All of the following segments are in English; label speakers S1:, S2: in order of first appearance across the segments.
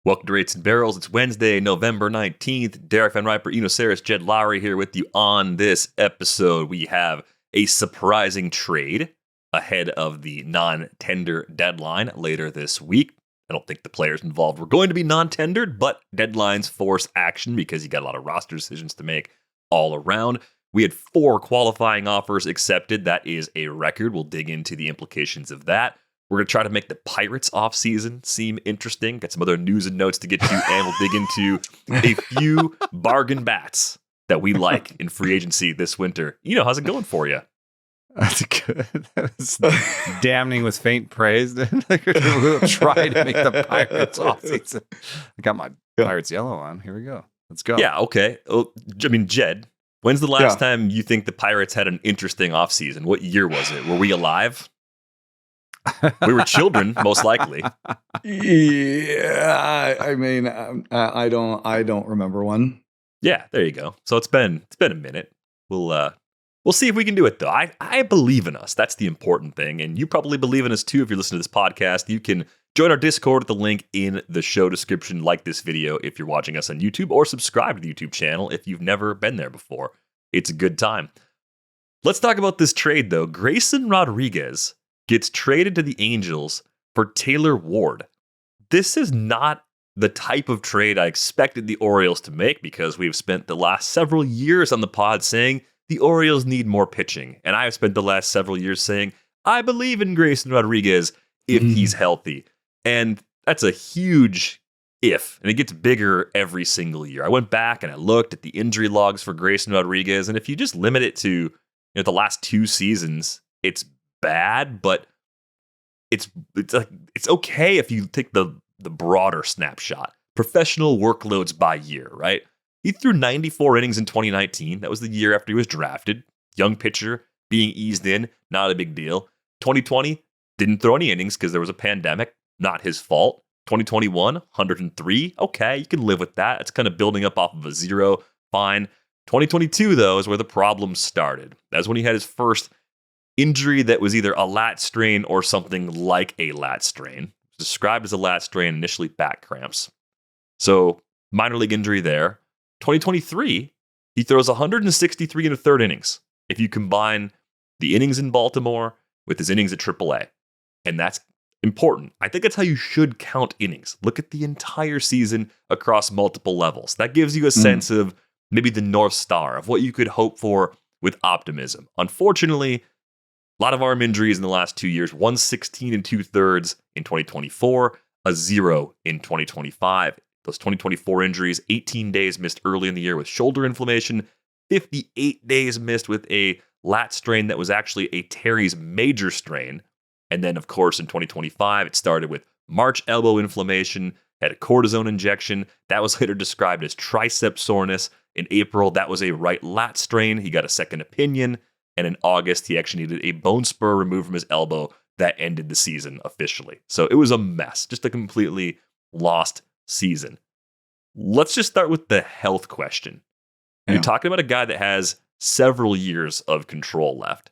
S1: Welcome to Rates and Barrels. It's Wednesday, November 19th. Derek Van Riper, Eno Saris, Jed Lowry here with you on this episode. We have a surprising trade ahead of the non-tender deadline later this week. I don't think the players involved were going to be non-tendered, but deadlines force action because you got a lot of roster decisions to make all around. We had 4 qualifying offers accepted. That is a record. We'll dig into the implications of that. We're going to try to make the Pirates offseason seem interesting. Got some other news and notes to get to, and we'll dig into a few bargain bats that we like in free agency this winter. How's it going for you?
S2: That's good. That was damning with faint praise. We'll try to make the Pirates offseason. I got my Pirates yellow on. Here we go. Let's go.
S1: Yeah, okay. Jed, when's the last time you think the Pirates had an interesting offseason? What year was it? Were we alive? We were children, most likely.
S3: Yeah, I don't remember one.
S1: Yeah, there you go. So it's been a minute. We'll see if we can do it though. I believe in us. That's the important thing, and you probably believe in us too. If you're listening to this podcast, you can join our Discord at the link in the show description. Like this video if you're watching us on YouTube, or subscribe to the YouTube channel if you've never been there before. It's a good time. Let's talk about this trade though. Grayson Rodriguez gets traded to the Angels for Taylor Ward. This is not the type of trade I expected the Orioles to make because we've spent the last several years on the pod saying the Orioles need more pitching. And I have spent the last several years saying, I believe in Grayson Rodriguez if he's healthy. And that's a huge if, and it gets bigger every single year. I went back and I looked at the injury logs for Grayson Rodriguez, and if you just limit it to the last 2 seasons, it's bad, but it's okay if you take the broader snapshot. Professional workloads by year, right? He threw 94 innings in 2019. That was the year after he was drafted. Young pitcher being eased in, not a big deal. 2020, didn't throw any innings because there was a pandemic. Not his fault. 2021, 103. Okay, you can live with that. It's kind of building up off of a 0. Fine. 2022, though, is where the problems started. That's when he had his first injury that was either a lat strain or something like a lat strain. Described as a lat strain, initially back cramps. So, minor league injury there. 2023, he throws 163 in the third innings. If you combine the innings in Baltimore with his innings at AAA. And that's important. I think that's how you should count innings. Look at the entire season across multiple levels. That gives you a sense of maybe the North Star of what you could hope for with optimism. Unfortunately, a lot of arm injuries in the last 2 years. 116 and 2/3 in 2024, a 0 in 2025. Those 2024 injuries, 18 days missed early in the year with shoulder inflammation, 58 days missed with a lat strain that was actually a teres major strain. And then, of course, in 2025, it started with March elbow inflammation, had a cortisone injection. That was later described as tricep soreness. In April, that was a right lat strain. He got a second opinion. And in August, he actually needed a bone spur removed from his elbow. That ended the season officially. So it was a mess, just a completely lost season. Let's just start with the health question. You're talking about a guy that has several years of control left.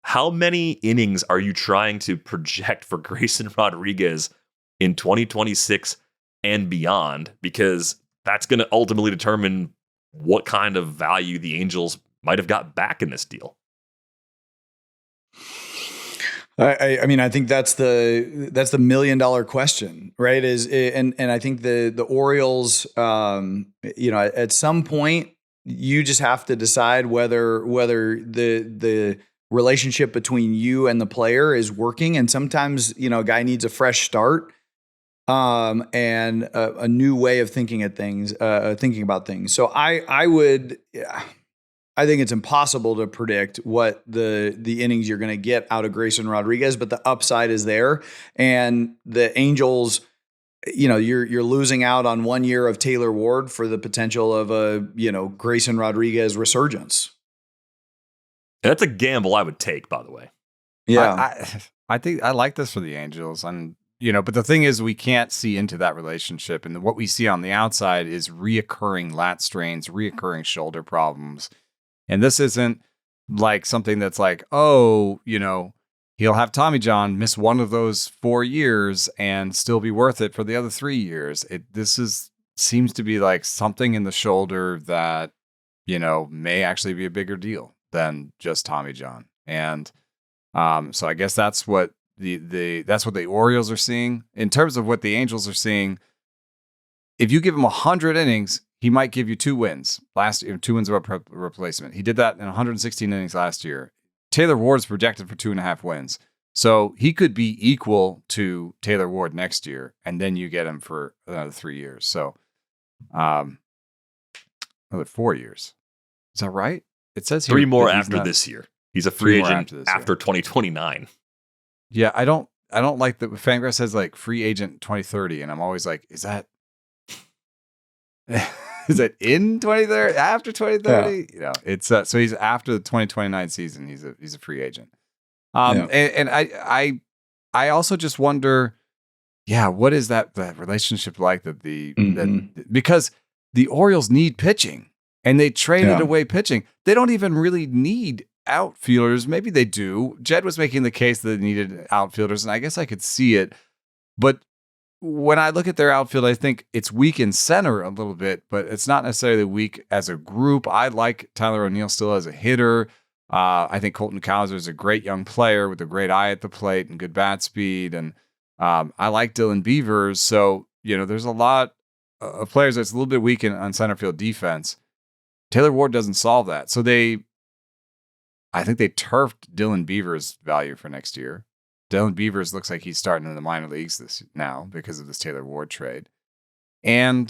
S1: How many innings are you trying to project for Grayson Rodriguez in 2026 and beyond? Because that's going to ultimately determine what kind of value the Angels might have got back in this deal.
S3: I think that's the $1 million question, right? And I think the Orioles, at some point you just have to decide whether the relationship between you and the player is working. And sometimes, a guy needs a fresh start, and a new way of thinking about things. So I think it's impossible to predict what the innings you're going to get out of Grayson Rodriguez, but the upside is there. And the Angels, you're losing out on 1 year of Taylor Ward for the potential of a, Grayson Rodriguez resurgence.
S1: And that's a gamble I would take, by the way.
S2: Yeah. I think I like this for the Angels. And, but the thing is, we can't see into that relationship. And what we see on the outside is reoccurring lat strains, reoccurring shoulder problems. And this isn't like something that's like, he'll have Tommy John, miss one of those 4 years, and still be worth it for the other 3 years. Seems to be like something in the shoulder that, may actually be a bigger deal than just Tommy John. And so I guess that's what that's what the Orioles are seeing. In terms of what the Angels are seeing, if you give him 100 innings, he might give you 2 wins. Last year, 2 wins of a replacement. He did that in 116 innings last year. Taylor Ward's projected for 2.5 wins. So he could be equal to Taylor Ward next year, and then you get him for another 3 years. So another 4 years. Is that right? It says here
S1: 3 more after this year. He's a free agent after 2029.
S2: Yeah, I don't like that. Fangraphs says like free agent 2030, and I'm always like, is that is it in 2030? After 2030? Yeah. It's so he's after the 2029 season. He's a free agent. And I also just wonder, what is that relationship like that because the Orioles need pitching and they traded away pitching. They don't even really need outfielders. Maybe they do. Jed was making the case that they needed outfielders, and I guess I could see it. But when I look at their outfield, I think it's weak in center a little bit, but it's not necessarily weak as a group. I like Tyler O'Neill still as a hitter. I think Colton Cowser is a great young player with a great eye at the plate and good bat speed. And I like Dylan Beavers. So, there's a lot of players that's a little bit weak on center field defense. Taylor Ward doesn't solve that. So I think they turfed Dylan Beavers' value for next year. Dylan Beavers looks like he's starting in the minor leagues now because of this Taylor Ward trade. And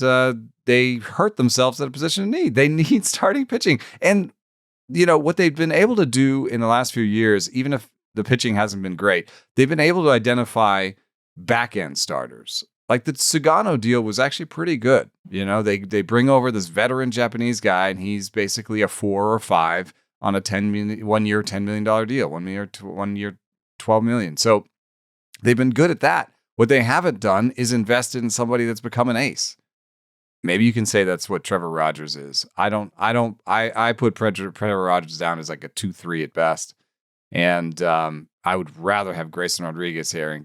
S2: they hurt themselves at a position of need. They need starting pitching. And, what they've been able to do in the last few years, even if the pitching hasn't been great, they've been able to identify back-end starters. Like the Sugano deal was actually pretty good. They bring over this veteran Japanese guy, and he's basically a 4 or 5 on a 1 year, $10 million deal, 1 year, $12 million. So they've been good at that. What they haven't done is invested in somebody that's become an ace. Maybe you can say that's what Trevor Rogers is. I put Trevor Rogers down as like a 2-3 at best. And I would rather have Grayson Rodriguez here,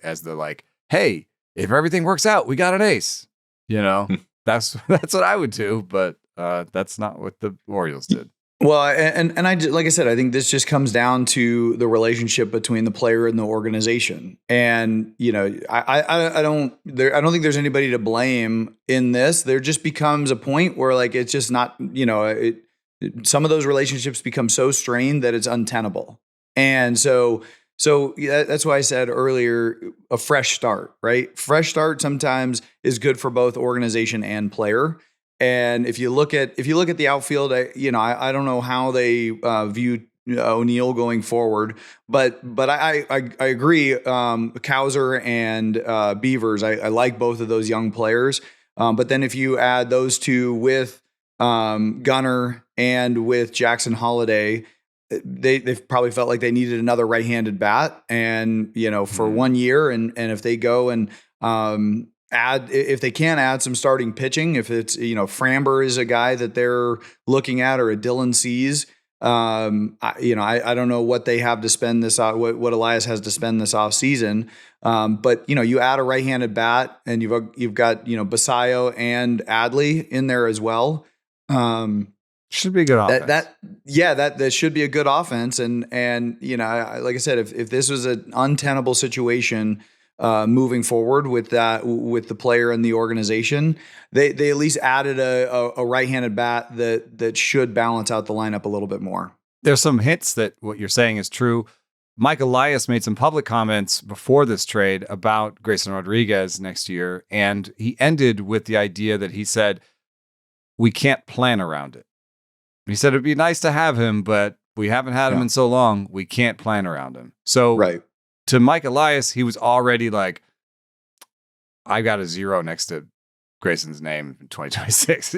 S2: as the like, hey, if everything works out, we got an ace. That's what I would do, but that's not what the Orioles did.
S3: Well, and I, like I said, I think this just comes down to the relationship between the player and the organization. And, I don't think there's anybody to blame in this. There just becomes a point where like, it's just not, some of those relationships become so strained that it's untenable. And so that's why I said earlier, a fresh start, right? Fresh start sometimes is good for both organization and player. And if you look at the outfield, I don't know how they view O'Neill going forward, but I agree. Cowser and Beavers, I like both of those young players. But then if you add those two with Gunnar and with Jackson Holiday, they've probably felt like they needed another right-handed bat, and for 1 year, and if they go and if they can add some starting pitching, if it's, Framber is a guy that they're looking at, or a Dylan Cease, I don't know what they have to spend this out, what Elias has to spend this off season. But you add a right-handed bat, and you've got, Basayo and Adley in there as well.
S2: Should be a good offense.
S3: That should be a good offense. And like I said, if this was an untenable situation, moving forward with the player and the organization, they at least added a right-handed bat that should balance out the lineup a little bit more.
S2: There's some hints that what you're saying is true. Mike Elias made some public comments before this trade about Grayson Rodriguez next year, and he ended with the idea that he said, we can't plan around it. He said it'd be nice to have him, but we haven't had him in so long, we can't plan around him. So
S3: right.
S2: To Mike Elias, he was already like, I got a 0 next to Grayson's name in 2026,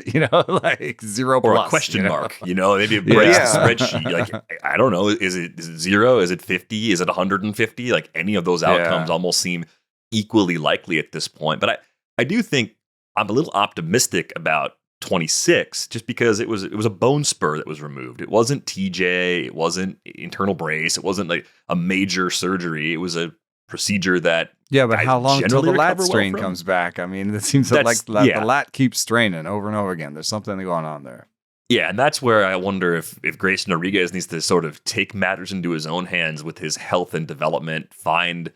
S2: like 0
S1: or
S2: plus,
S1: a question mark, maybe a spreadsheet. Like, I don't know. Is it 0? Is it 50? Is it 150? Like, any of those outcomes almost seem equally likely at this point. But I do think I'm a little optimistic about 26, just because it was a bone spur that was removed. It wasn't TJ, it wasn't internal brace, it wasn't like a major surgery. It was a procedure that
S2: but how long until the lat strain
S1: from.
S2: comes back? I mean, it seems like the lat keeps straining over and over again. There's something going on there.
S1: Yeah, and that's where I wonder if Grayson Rodriguez needs to sort of take matters into his own hands with his health and development, find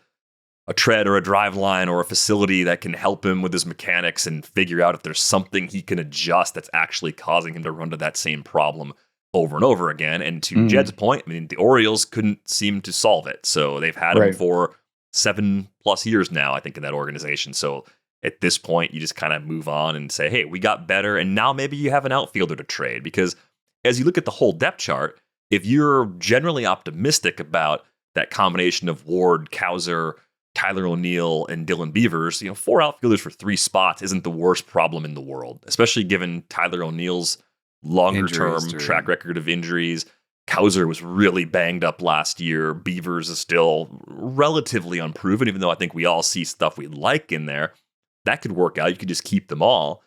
S1: a tread or a drive line or a facility that can help him with his mechanics and figure out if there's something he can adjust that's actually causing him to run to that same problem over and over again. And to Jed's point, I mean, the Orioles couldn't seem to solve it. So they've had him for 7+ years now, I think, in that organization. So at this point, you just kind of move on and say, hey, we got better. And now maybe you have an outfielder to trade. Because as you look at the whole depth chart, if you're generally optimistic about that combination of Ward, Cowser, Tyler O'Neill, and Dylan Beavers, 4 outfielders for 3 spots isn't the worst problem in the world, especially given Tyler O'Neill's longer-term track record of injuries. Cowser was really banged up last year. Beavers is still relatively unproven, even though I think we all see stuff we like in there. That could work out. You could just keep them all.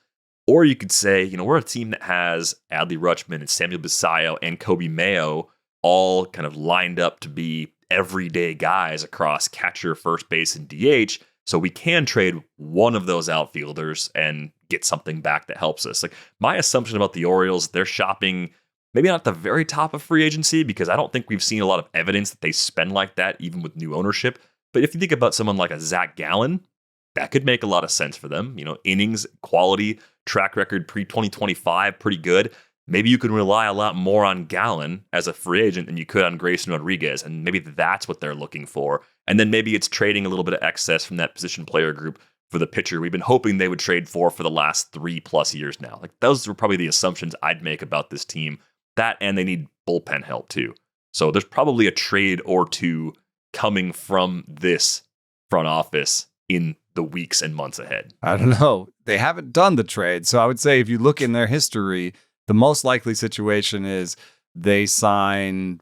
S1: Or you could say, we're a team that has Adley Rutschman and Samuel Basallo and Kobe Mayo all kind of lined up to be everyday guys across catcher, first base, and DH. So we can trade one of those outfielders and get something back that helps us. Like, my assumption about the Orioles, they're shopping maybe not at the very top of free agency, because I don't think we've seen a lot of evidence that they spend like that, even with new ownership. But if you think about someone like a Zach Gallen, that could make a lot of sense for them. Innings, quality, track record pre-2025, pretty good. Maybe you can rely a lot more on Gallen as a free agent than you could on Grayson Rodriguez, and maybe that's what they're looking for. And then maybe it's trading a little bit of excess from that position player group for the pitcher we've been hoping they would trade for the last 3+ years now. Like, those were probably the assumptions I'd make about this team. That, and they need bullpen help too. So there's probably a trade or two coming from this front office in the weeks and months ahead.
S2: I don't know. They haven't done the trade. So I would say if you look in their history, the most likely situation is they sign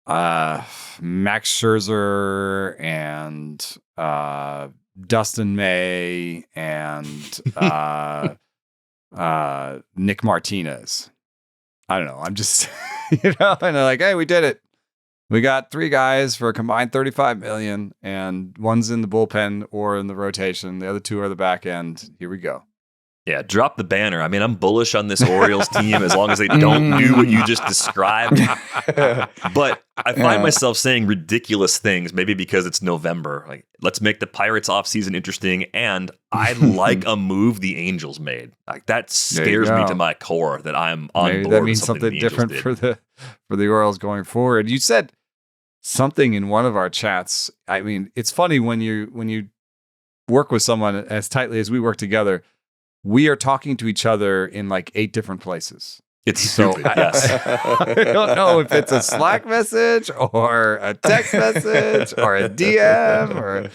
S2: Max Scherzer and Dustin May and Nick Martinez. I don't know. I'm just, and they're like, hey, we did it. We got 3 guys for a combined $35 million, and one's in the bullpen or in the rotation. The other 2 are the back end. Here we go.
S1: Yeah, drop the banner. I mean, I'm bullish on this Orioles team as long as they don't do what you just described. But I find myself saying ridiculous things, maybe because it's November. Like, let's make the Pirates offseason interesting. And I like a move the Angels made. Like, that scares me to my core that I'm on
S2: maybe
S1: board.
S2: That means something different for the Orioles going forward. You said something in one of our chats. I mean, it's funny when you work with someone as tightly as we work together. We are talking to each other in like 8 different places.
S1: It's stupid, yes.
S2: I don't know if it's a Slack message or a text message or a DM or...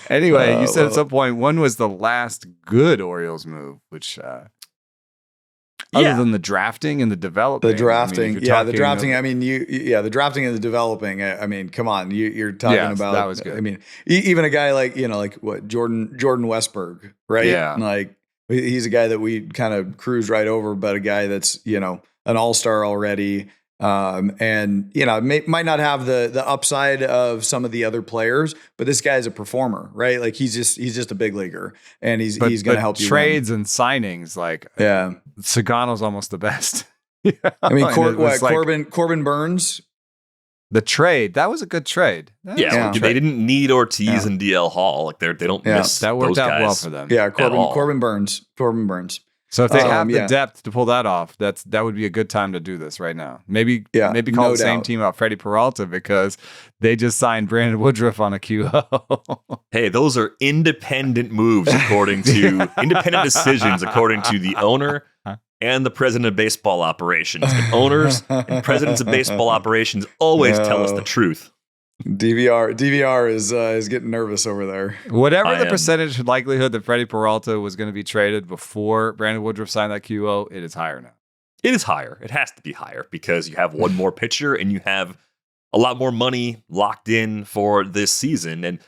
S2: Anyway, you said at some point, when was the last good Orioles move? Which, other than the drafting and the developing.
S3: The drafting, the drafting. I mean, the drafting and the developing. I mean, come on, you're talking about.
S2: That was good.
S3: I mean, even a guy like what Jordan Westberg, right?
S2: Yeah,
S3: like. He's a guy that we kind of cruise right over, but a guy that's, an all-star already. And, might not have the upside of some of the other players, but this guy's a performer, right? Like, he's just a big leaguer, and he's going to help you
S2: trades
S3: win.
S2: And signings. Like, Sagano's almost the best.
S3: I mean, Corbin Burns.
S2: The trade, that was a good trade.
S1: They didn't need Ortiz and DL Hall. Like, they don't miss
S2: that worked
S1: those
S2: out
S1: guys
S2: well for them.
S3: Yeah, Corbin Burns. So
S2: if they have the depth to pull that off, that would be a good time to do this right now. Maybe call the same team out Freddie Peralta, because they just signed Brandon Woodruff on a QO.
S1: Hey, those are independent moves independent decisions according to the owner and the president of baseball operations. And owners and presidents of baseball operations always tell us the truth.
S3: DVR is getting nervous over there.
S2: Whatever the percentage likelihood that Freddie Peralta was going to be traded before Brandon Woodruff signed that QO, it is higher now.
S1: It is higher. It has to be higher because you have one more pitcher and you have a lot more money locked in for this season. And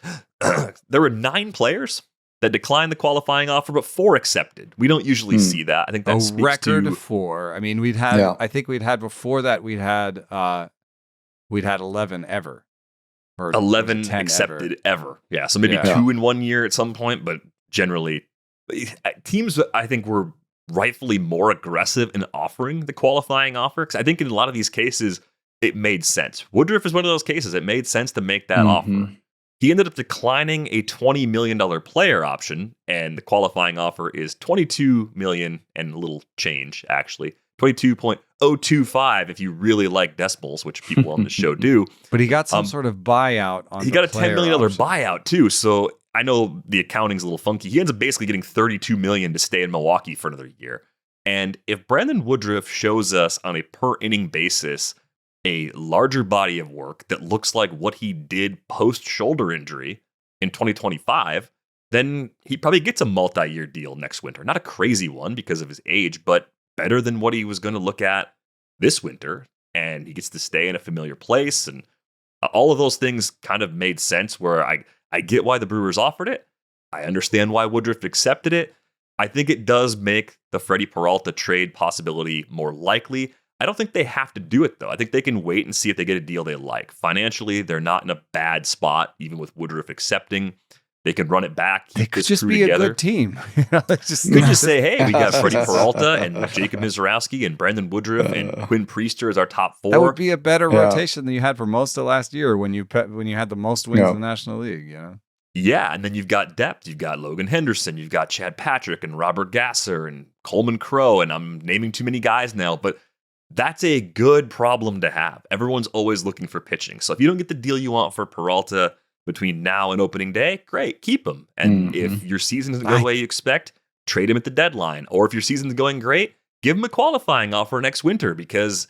S1: there were 9 players that declined the qualifying offer, but 4 accepted. We don't usually see that. I think that
S2: a
S1: speaks
S2: record
S1: to
S2: of 4. I mean, we'd had. I think we'd had before that. We'd had 11 ever. Or
S1: 11 accepted ever. Yeah, so maybe 2 in 1 year at some point, but generally, teams I think were rightfully more aggressive in offering the qualifying offer. Because I think in a lot of these cases, it made sense. Woodruff is one of those cases. It made sense to make that offer. He ended up declining a $20 million player option, and the qualifying offer is $22 million and a little change, actually. 22.025 if you really like decimals, which people on the show do.
S2: But he got some sort of buyout on
S1: He got a $10 million
S2: option.
S1: buyout, too. So I know the accounting's a little funky. He ends up basically getting $32 million to stay in Milwaukee for another year. And if Brandon Woodruff shows us on a per-inning basis a larger body of work that looks like what he did post-shoulder injury in 2025, then he probably gets a multi-year deal next winter. Not a crazy one because of his age, but better than what he was going to look at this winter. And he gets to stay in a familiar place. And all of those things kind of made sense where I get why the Brewers offered it. I understand why Woodruff accepted it. I think it does make the Freddie Peralta trade possibility more likely. I don't think they have to do it, though. I think they can wait and see if they get a deal they like. Financially, they're not in a bad spot, even with Woodruff accepting. They can run it back.
S2: They could just be a good team.
S1: They could just say, hey, we got Freddie Peralta and Jacob Mizorowski and Brandon Woodruff and Quinn Priester as our top 4.
S2: That would be a better rotation than you had for most of last year when you had the most wins in the National League. You know?
S1: Yeah, and then you've got depth. You've got Logan Henderson. You've got Chad Patrick and Robert Gasser and Coleman Crow. And I'm naming too many guys now, but that's a good problem to have. Everyone's always looking for pitching. So if you don't get the deal you want for Peralta between now and opening day, great, keep him. And if your season doesn't go the way you expect, trade him at the deadline. Or if your season's going great, give him a qualifying offer next winter because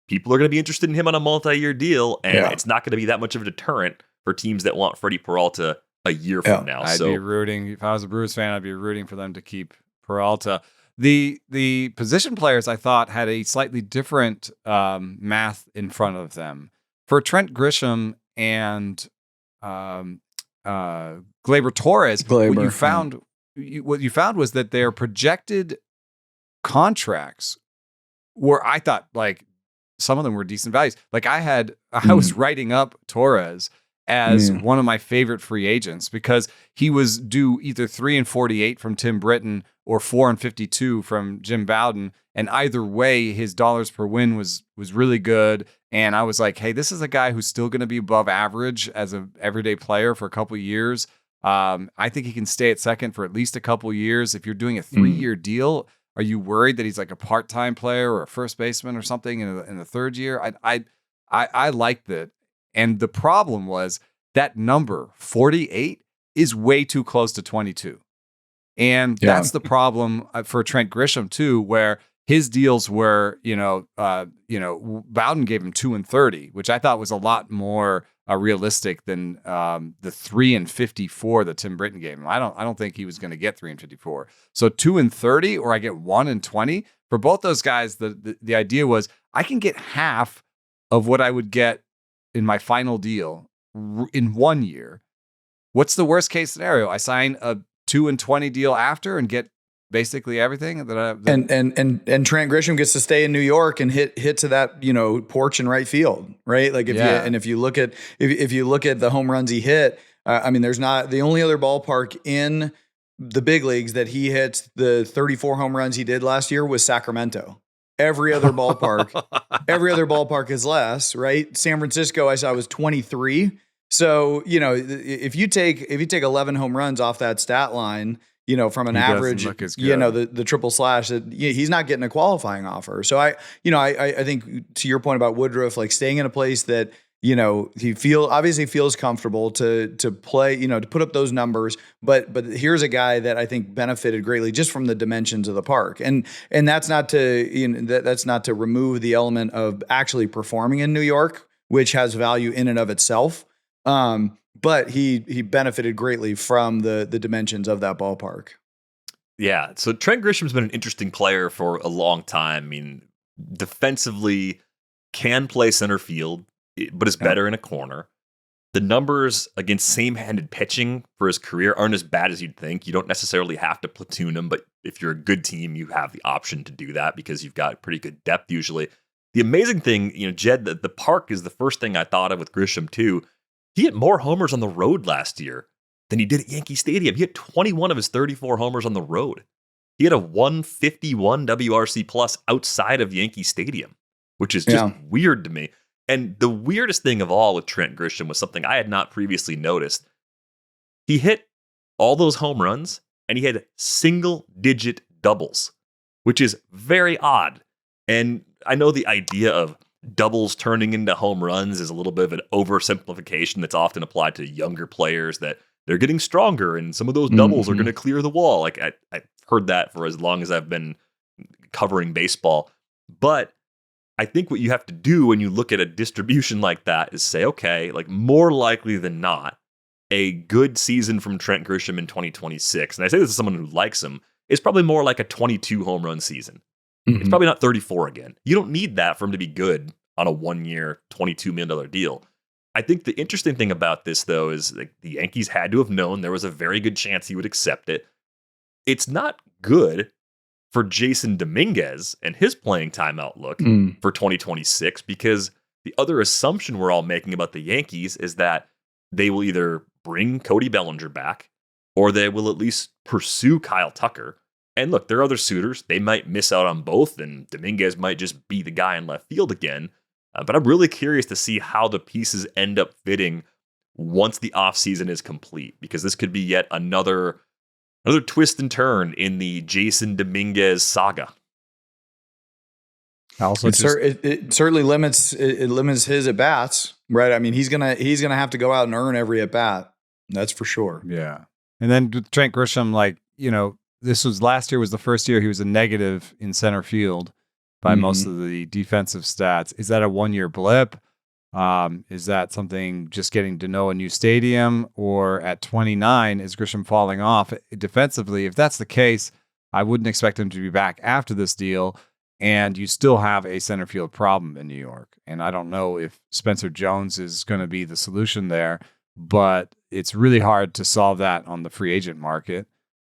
S1: people are going to be interested in him on a multi-year deal, and it's not going to be that much of a deterrent for teams that want Freddie Peralta a year from now.
S2: I'd be rooting, if I was a Brewers fan, I'd be rooting for them to keep Peralta. The position players, I thought, had a slightly different math in front of them. For Trent Grisham and Gleyber Torres, what you found was that their projected contracts were, I thought, like some of them were decent values. Like I was writing up Torres as one of my favorite free agents because he was due either 3 and 48 from Tim Britton or 4 and 52 from Jim Bowden. And either way, his dollars per win was really good. And I was like, hey, this is a guy who's still going to be above average as an everyday player for a couple of years. I think he can stay at second for at least a couple of years. If you're doing a 3-year deal, are you worried that he's like a part-time player or a first baseman or something in the third year? I liked it. And the problem was that number 48 is way too close to 22. And that's the problem for Trent Grisham too, where his deals were, Bowden gave him 2 and 30, which I thought was a lot more realistic than the 3 and 54 that Tim Britton gave him. I don't think he was going to get 3 and 54. So 2 and 30, or I get 1 and 20 for both those guys. The idea was I can get half of what I would get in my final deal in 1 year. What's the worst case scenario? I sign a 2 and 20 deal after and get basically everything and
S3: Trent Grisham gets to stay in New York and hit to that porch in right field, right? Like if you look at the home runs he hit, there's not the only other ballpark in the big leagues that he hits the 34 home runs he did last year was Sacramento. Every other ballpark is less, right? San Francisco I saw was 23. So, if you take 11 home runs off that stat line, from an average, the triple slash, that he's not getting a qualifying offer. So I think to your point about Woodruff, like staying in a place that, he obviously feels comfortable to play, to put up those numbers. But here's a guy that I think benefited greatly just from the dimensions of the park. And that's not to, that's not to remove the element of actually performing in New York, which has value in and of itself. But he benefited greatly from the dimensions of that ballpark.
S1: Yeah. So Trent Grisham's been an interesting player for a long time. Defensively can play center field, but is better in a corner. the numbers against same-handed pitching for his career aren't as bad as you'd think. You don't necessarily have to platoon him, but if you're a good team, you have the option to do that because you've got pretty good depth usually. The amazing thing, Jed, the park is the first thing I thought of with Grisham too. He hit more homers on the road last year than he did at Yankee Stadium. He hit 21 of his 34 homers on the road. He had a 151 WRC plus outside of Yankee Stadium, which is just weird to me. And the weirdest thing of all with Trent Grisham was something I had not previously noticed. He hit all those home runs, and he had single-digit doubles, which is very odd. And I know the idea of doubles turning into home runs is a little bit of an oversimplification that's often applied to younger players, that they're getting stronger, and some of those doubles are going to clear the wall. Like I've heard that for as long as I've been covering baseball. But I think what you have to do when you look at a distribution like that is say, okay, like more likely than not, a good season from Trent Grisham in 2026, and I say this as someone who likes him, is probably more like a 22 home run season. It's probably not 34 again. You don't need that for him to be good on a 1-year, $22 million deal. I think the interesting thing about this, though, is like the Yankees had to have known there was a very good chance he would accept it. It's not good for Jason Dominguez and his playing time outlook for 2026, because the other assumption we're all making about the Yankees is that they will either bring Cody Bellinger back or they will at least pursue Kyle Tucker. And look, there are other suitors. They might miss out on both, and Dominguez might just be the guy in left field again. But I'm really curious to see how the pieces end up fitting once the offseason is complete, because this could be yet another twist and turn in the Jason Dominguez saga.
S3: Also, it certainly limits his at bats, right? I mean, he's gonna have to go out and earn every at bat. That's for sure.
S2: Yeah, and then with Trent Grisham, last year was the first year he was a negative in center field by most of the defensive stats. Is that a 1-year blip? Is that something just getting to know a new stadium? Or at 29, is Grisham falling off defensively? If that's the case, I wouldn't expect him to be back after this deal. And you still have a center field problem in New York. And I don't know if Spencer Jones is going to be the solution there, but it's really hard to solve that on the free agent market.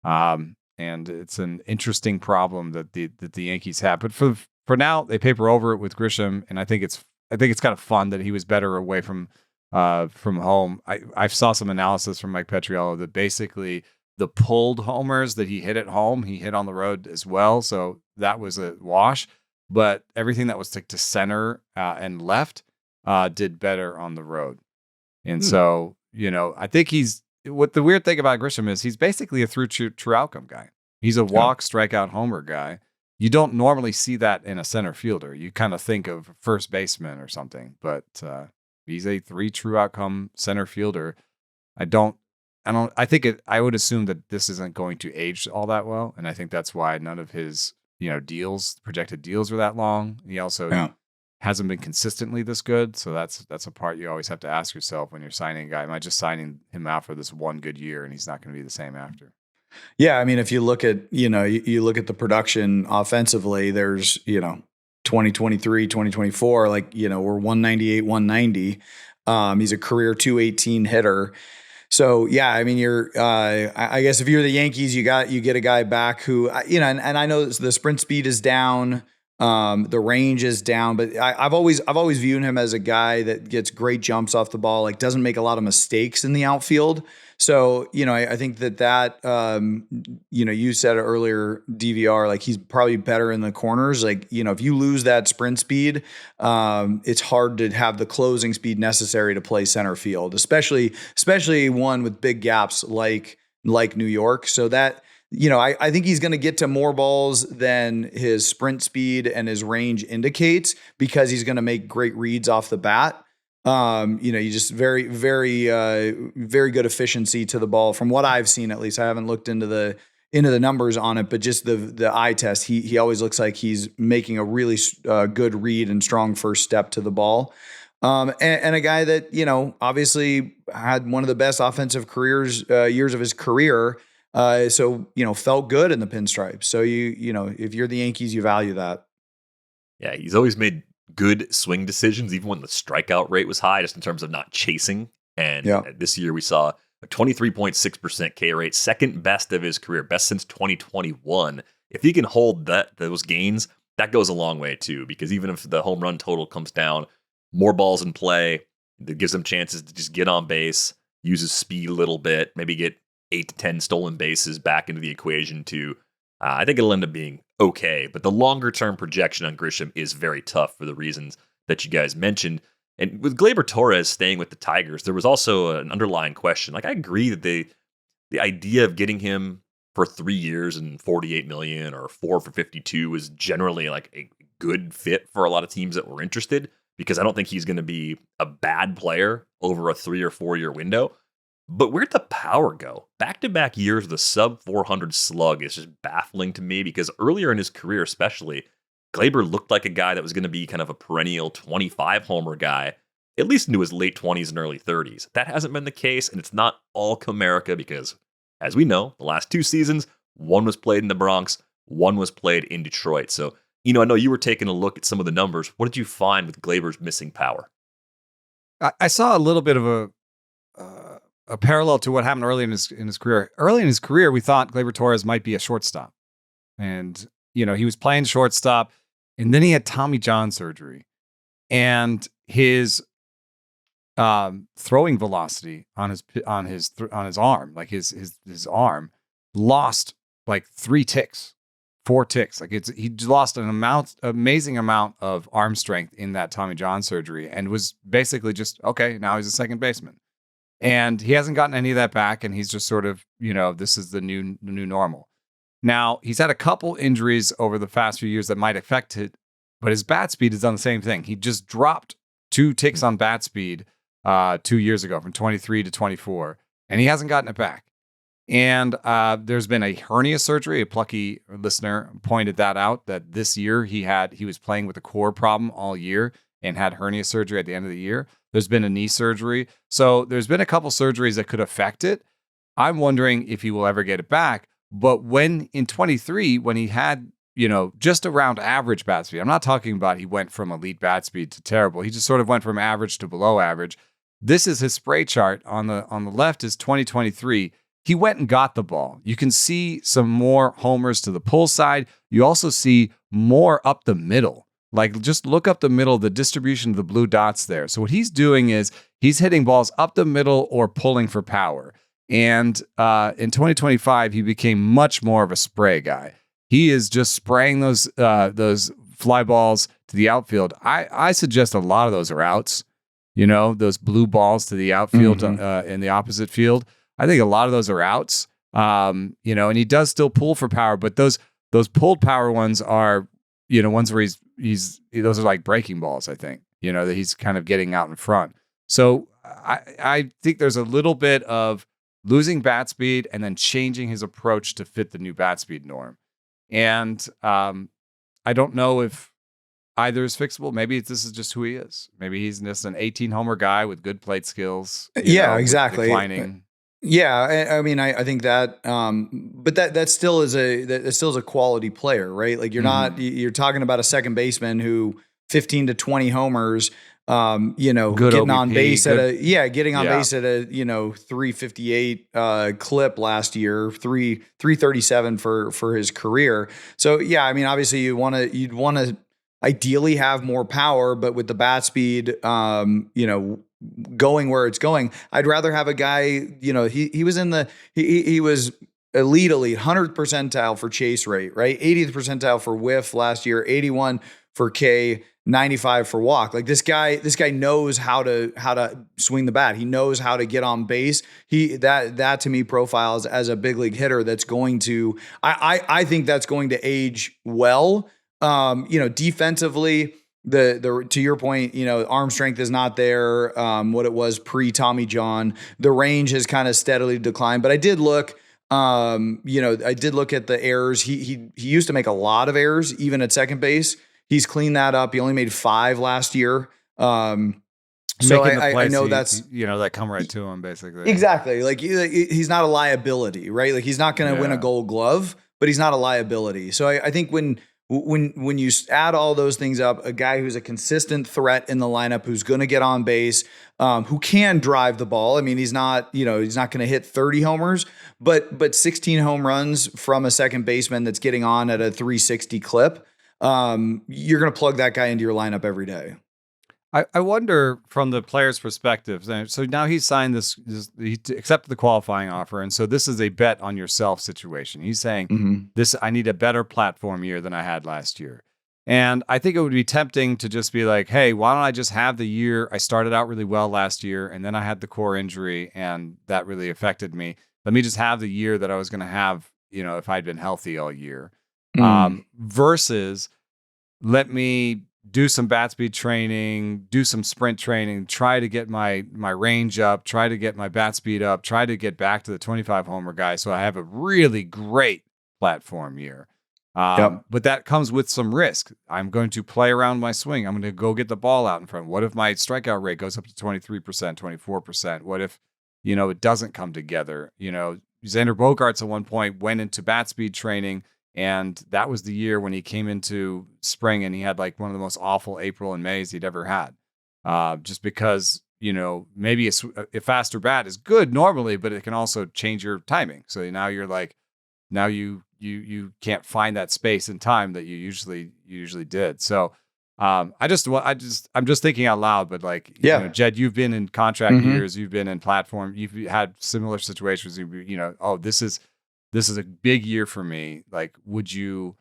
S2: And it's an interesting problem that the Yankees have. But for now, they paper over it with Grisham, and I think it's kind of fun that he was better away from home. I saw some analysis from Mike Petriello that basically the pulled homers that he hit at home, he hit on the road as well. So that was a wash. But everything that was to center and left did better on the road. And so, I think what the weird thing about Grisham is he's basically a true outcome guy. He's a walk, strikeout, homer guy. You don't normally see that in a center fielder. You kind of think of first baseman or something, but he's a 3 true outcome center fielder. I would assume that this isn't going to age all that well. And I think that's why none of his, projected deals are that long. He also hasn't been consistently this good. So that's a part you always have to ask yourself when you're signing a guy. Am I just signing him out for this one good year and he's not going to be the same after?
S3: Yeah, I mean, if you look at, you look at the production offensively, there's, 2023, 2024, we're 198, 190. He's a career 218 hitter. So, yeah, I mean, I guess if you're the Yankees, you get a guy back who, and I know the sprint speed is down, the range is down, but I've always viewed him as a guy that gets great jumps off the ball, doesn't make a lot of mistakes in the outfield. So, I think that you said it earlier, DVR, he's probably better in the corners. If you lose that sprint speed, it's hard to have the closing speed necessary to play center field, especially one with big gaps like New York. So that, I think he's going to get to more balls than his sprint speed and his range indicates, because he's going to make great reads off the bat. You just very, very, very good efficiency to the ball from what I've seen. At least I haven't looked into the numbers on it, but just the eye test, he always looks like he's making a really good read and strong first step to the ball. And a guy that, obviously had one of the best offensive years of his career. So, felt good in the pinstripes. So if you're the Yankees, you value that.
S1: Yeah. He's always made good swing decisions, even when the strikeout rate was high, just in terms of not chasing And this year we saw a 23.6% K rate, second best of his career, best since 2021. If he can hold those gains, that goes a long way too, because even if the home run total comes down, more balls in play, that gives him chances to just get on base, use his speed a little bit, maybe get 8 to 10 stolen bases back into the equation too. I think it'll end up being okay, but the longer term projection on Grisham is very tough for the reasons that you guys mentioned. And with Gleyber Torres staying with the Tigers, there was also an underlying question. Like, I agree that the idea of getting him for 3 years and $48 million or 4 for 52 is generally like a good fit for a lot of teams that were interested, because I don't think he's going to be a bad player over a 3 or 4 year window. But where'd the power go? Back-to-back years with a sub-400 slug is just baffling to me, because earlier in his career especially, Gleyber looked like a guy that was going to be kind of a perennial 25-homer guy, at least into his late 20s and early 30s. That hasn't been the case, and it's not all Comerica because, as we know, the last 2 seasons, one was played in the Bronx, one was played in Detroit. So, I know you were taking a look at some of the numbers. What did you find with Gleyber's missing power?
S2: I saw a little bit of a parallel to what happened early in his career. Early in his career, we thought Gleyber Torres might be a shortstop. And, he was playing shortstop, and then he had Tommy John surgery. And his throwing velocity on his arm, like his arm, lost like 3 ticks, 4 ticks. Like he lost an amazing amount of arm strength in that Tommy John surgery, and was basically just, okay, now he's a second baseman. And he hasn't gotten any of that back, and he's just sort of, this is the new normal. Now, he's had a couple injuries over the past few years that might affect it, but his bat speed has done the same thing. He just dropped 2 ticks on bat speed 2 years ago, from 23 to 24, and he hasn't gotten it back. And there's been a hernia surgery. A plucky listener pointed that out, that this year he was playing with a core problem all year and had hernia surgery at the end of the year. There's been a knee surgery. So there's been a couple surgeries that could affect it. I'm wondering if he will ever get it back. But when in 23, when he had, just around average bat speed, I'm not talking about he went from elite bat speed to terrible. He just sort of went from average to below average. This is his spray chart. On the left is 2023. He went and got the ball. You can see some more homers to the pull side. You also see more up the middle. Like, just look up the middle, the distribution of the blue dots there. So what he's doing is he's hitting balls up the middle or pulling for power. And in 2025, he became much more of a spray guy. He is just spraying those fly balls to the outfield. I suggest a lot of those are outs. Those blue balls to the outfield in the opposite field. I think a lot of those are outs. And he does still pull for power, but those pulled power ones are, ones where those are like breaking balls, I think, that he's kind of getting out in front. So I think there's a little bit of losing bat speed and then changing his approach to fit the new bat speed norm. And I don't know if either is fixable. Maybe this is just who he is. Maybe he's just an 18-homer guy with good plate skills.
S3: Exactly.
S2: Declining.
S3: Yeah, I mean, I think that, but that still is a quality player, right? Like, you're talking about a second baseman who 15 to 20 homers, good getting
S2: OBP,
S3: on base base at a 358 clip last year, 337 for his career. So yeah, I mean, obviously you'd want to ideally have more power, but with the bat speed, going where it's going, I'd rather have a guy, he was he was elite 100th percentile for chase rate, right? 80th percentile for whiff last year, 81 for K, 95 for walk. Like, this guy knows how to swing the bat. He knows how to get on base. That to me profiles as a big league hitter that's going to, I think that's going to age well. Defensively, the to your point, arm strength is not there. What it was pre Tommy John, the range has kind of steadily declined. But I did look, at the errors. He used to make a lot of errors, even at second base. He's cleaned that up. He only made 5 last year. So I know that's,
S2: that come right to him, basically.
S3: Exactly. Like, he's not a liability, right? Like, he's not going to win a Gold Glove, but he's not a liability. So I think when when you add all those things up, a guy who's a consistent threat in the lineup, who's going to get on base, who can drive the ball. I mean, he's not going to hit 30 homers, but 16 home runs from a second baseman that's getting on at a 360 clip. You're going to plug that guy into your lineup every day.
S2: I wonder from the player's perspective. So now he's signed this he accepted the qualifying offer. And so this is a bet on yourself situation. He's saying I need a better platform year than I had last year. And I think it would be tempting to just be like, hey, why don't I just have the year? I started out really well last year and then I had the core injury and that really affected me. Let me just have the year that I was going to have, if I'd been healthy all year. Versus let me do some bat speed training, do some sprint training, try to get my range up, try to get my bat speed up, try to get back to the 25 homer guy. So I have a really great platform year. But that comes with some risk. I'm going to play around my swing. I'm going to go get the ball out in front. What if my strikeout rate goes up to 23%, 24%? What if, it doesn't come together? Xander Bogaerts at one point went into bat speed training, and that was the year when he came into spring and he had like one of the most awful April and Mays he'd ever had. Just because, maybe a faster bat is good normally, but it can also change your timing. So now you're like, now you can't find that space and time that you usually did. So I'm just thinking out loud, but like, Jed, you've been in contract years, you've been in platform, you've had similar situations, this is a big year for me. Like, would you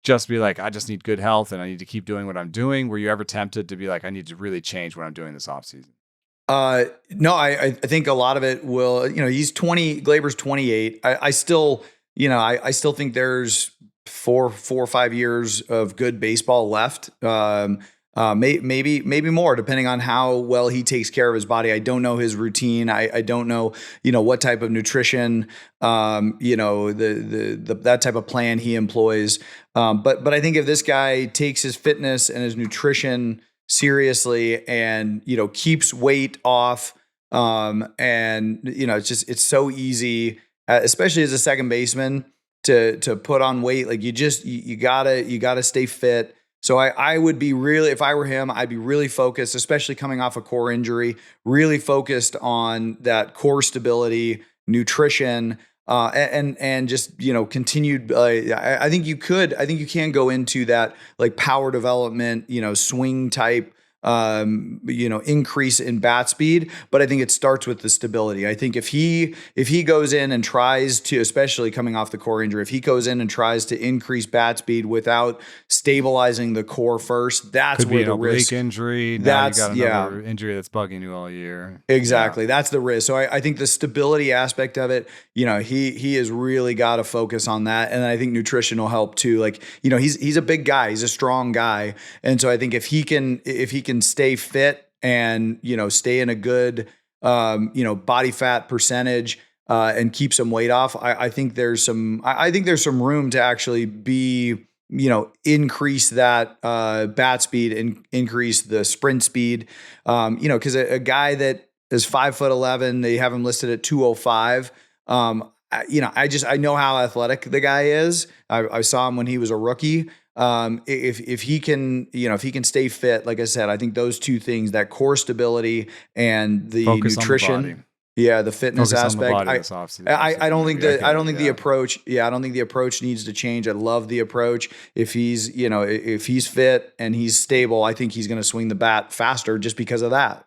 S2: just be like, I just need good health and I need to keep doing what I'm doing? Were you ever tempted to be like, I need to really change what I'm doing this offseason?
S3: No, I think a lot of it will, he's 20, Gleyber's 28. I still think there's 4 or 5 years of good baseball left. Maybe more, depending on how well he takes care of his body. I don't know his routine. I don't know, what type of nutrition, that type of plan he employs. But I think if this guy takes his fitness and his nutrition seriously and, keeps weight off, and, it's so easy, especially as a second baseman to put on weight. Like you gotta stay fit. So I would be really, if I were him, I'd be really focused, especially coming off a core injury, really focused on that core stability, nutrition, and just, continued. I think you can go into that like power development, swing type, increase in bat speed, but I think it starts with the stability. I think if he goes in and tries to, especially coming off the core injury, if he goes in and tries to increase bat speed without stabilizing the core first, that's where the risk.
S2: Injury. Now you got another injury that's bugging you all year.
S3: Exactly. Yeah. That's the risk. So I think the stability aspect of it, he has really got to focus on that. And I think nutrition will help too. Like, he's a big guy, he's a strong guy. And so I think if he can stay fit and, stay in a good, body fat percentage, and keep some weight off, I think there's some room to actually be, increase that, bat speed and increase the sprint speed. Cause a guy that is 5'11", they have him listed at 205. I know how athletic the guy is. I saw him when he was a rookie. If he can stay fit, like I said, I think those two things, that core stability and the
S2: focus
S3: nutrition, the fitness aspect. I don't think the approach. Yeah, I don't think the approach needs to change. I love the approach. If he's fit and he's stable, I think he's going to swing the bat faster just because of that.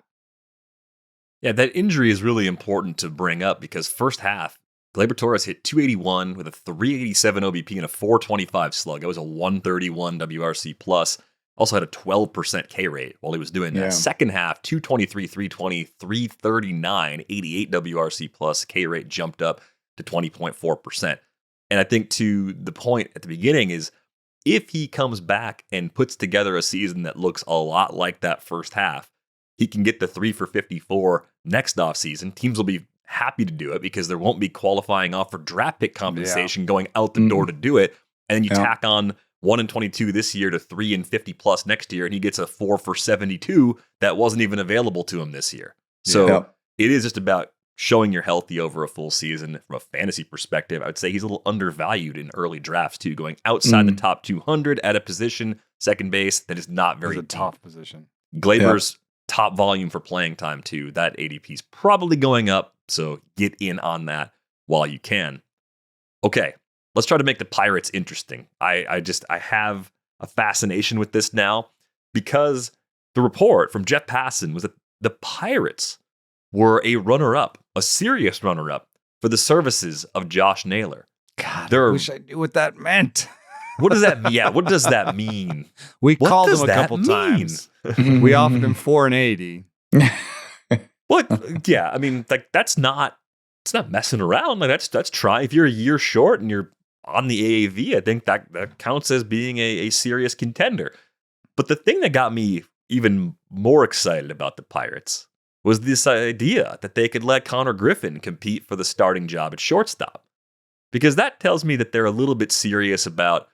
S1: Yeah, that injury is really important to bring up because first half, Gleyber Torres hit 281 with a 387 OBP and a 425 slug. It was a 131 WRC plus. Also had a 12% K rate while he was doing that. Second half, 223, 320, 339, 88 WRC plus. K rate jumped up to 20.4%. And I think to the point at the beginning is if he comes back and puts together a season that looks a lot like that first half, he can get the 3 for 54 next offseason. Teams will be happy to do it because there won't be qualifying offer draft pick compensation going out the door to do it. And then you tack on 1 and 22 this year to 3 and 50 plus next year, and he gets a 4 for 72 that wasn't even available to him this year. So it is just about showing you're healthy over a full season from a fantasy perspective, I would say he's a little undervalued in early drafts too, going outside the top 200 at a position, second base, that is not very deep.
S2: Tough position.
S1: Gleyber's top volume for playing time too. That ADP is probably going up, so get in on that while you can. Okay, let's try to make the Pirates interesting. I have a fascination with this now because the report from Jeff Passan was that the Pirates were a runner-up, a serious runner-up for the services of Josh Naylor.
S2: God, I wish I knew what that meant.
S1: What does that mean? Yeah, what does that mean?
S2: We called him a couple times. We offered him $480.
S1: What? Yeah, I mean, like it's not messing around. Like that's try. If you're a year short and you're on the AAV, I think that counts as being a serious contender. But the thing that got me even more excited about the Pirates was this idea that they could let Connor Griffin compete for the starting job at shortstop. Because that tells me that they're a little bit serious about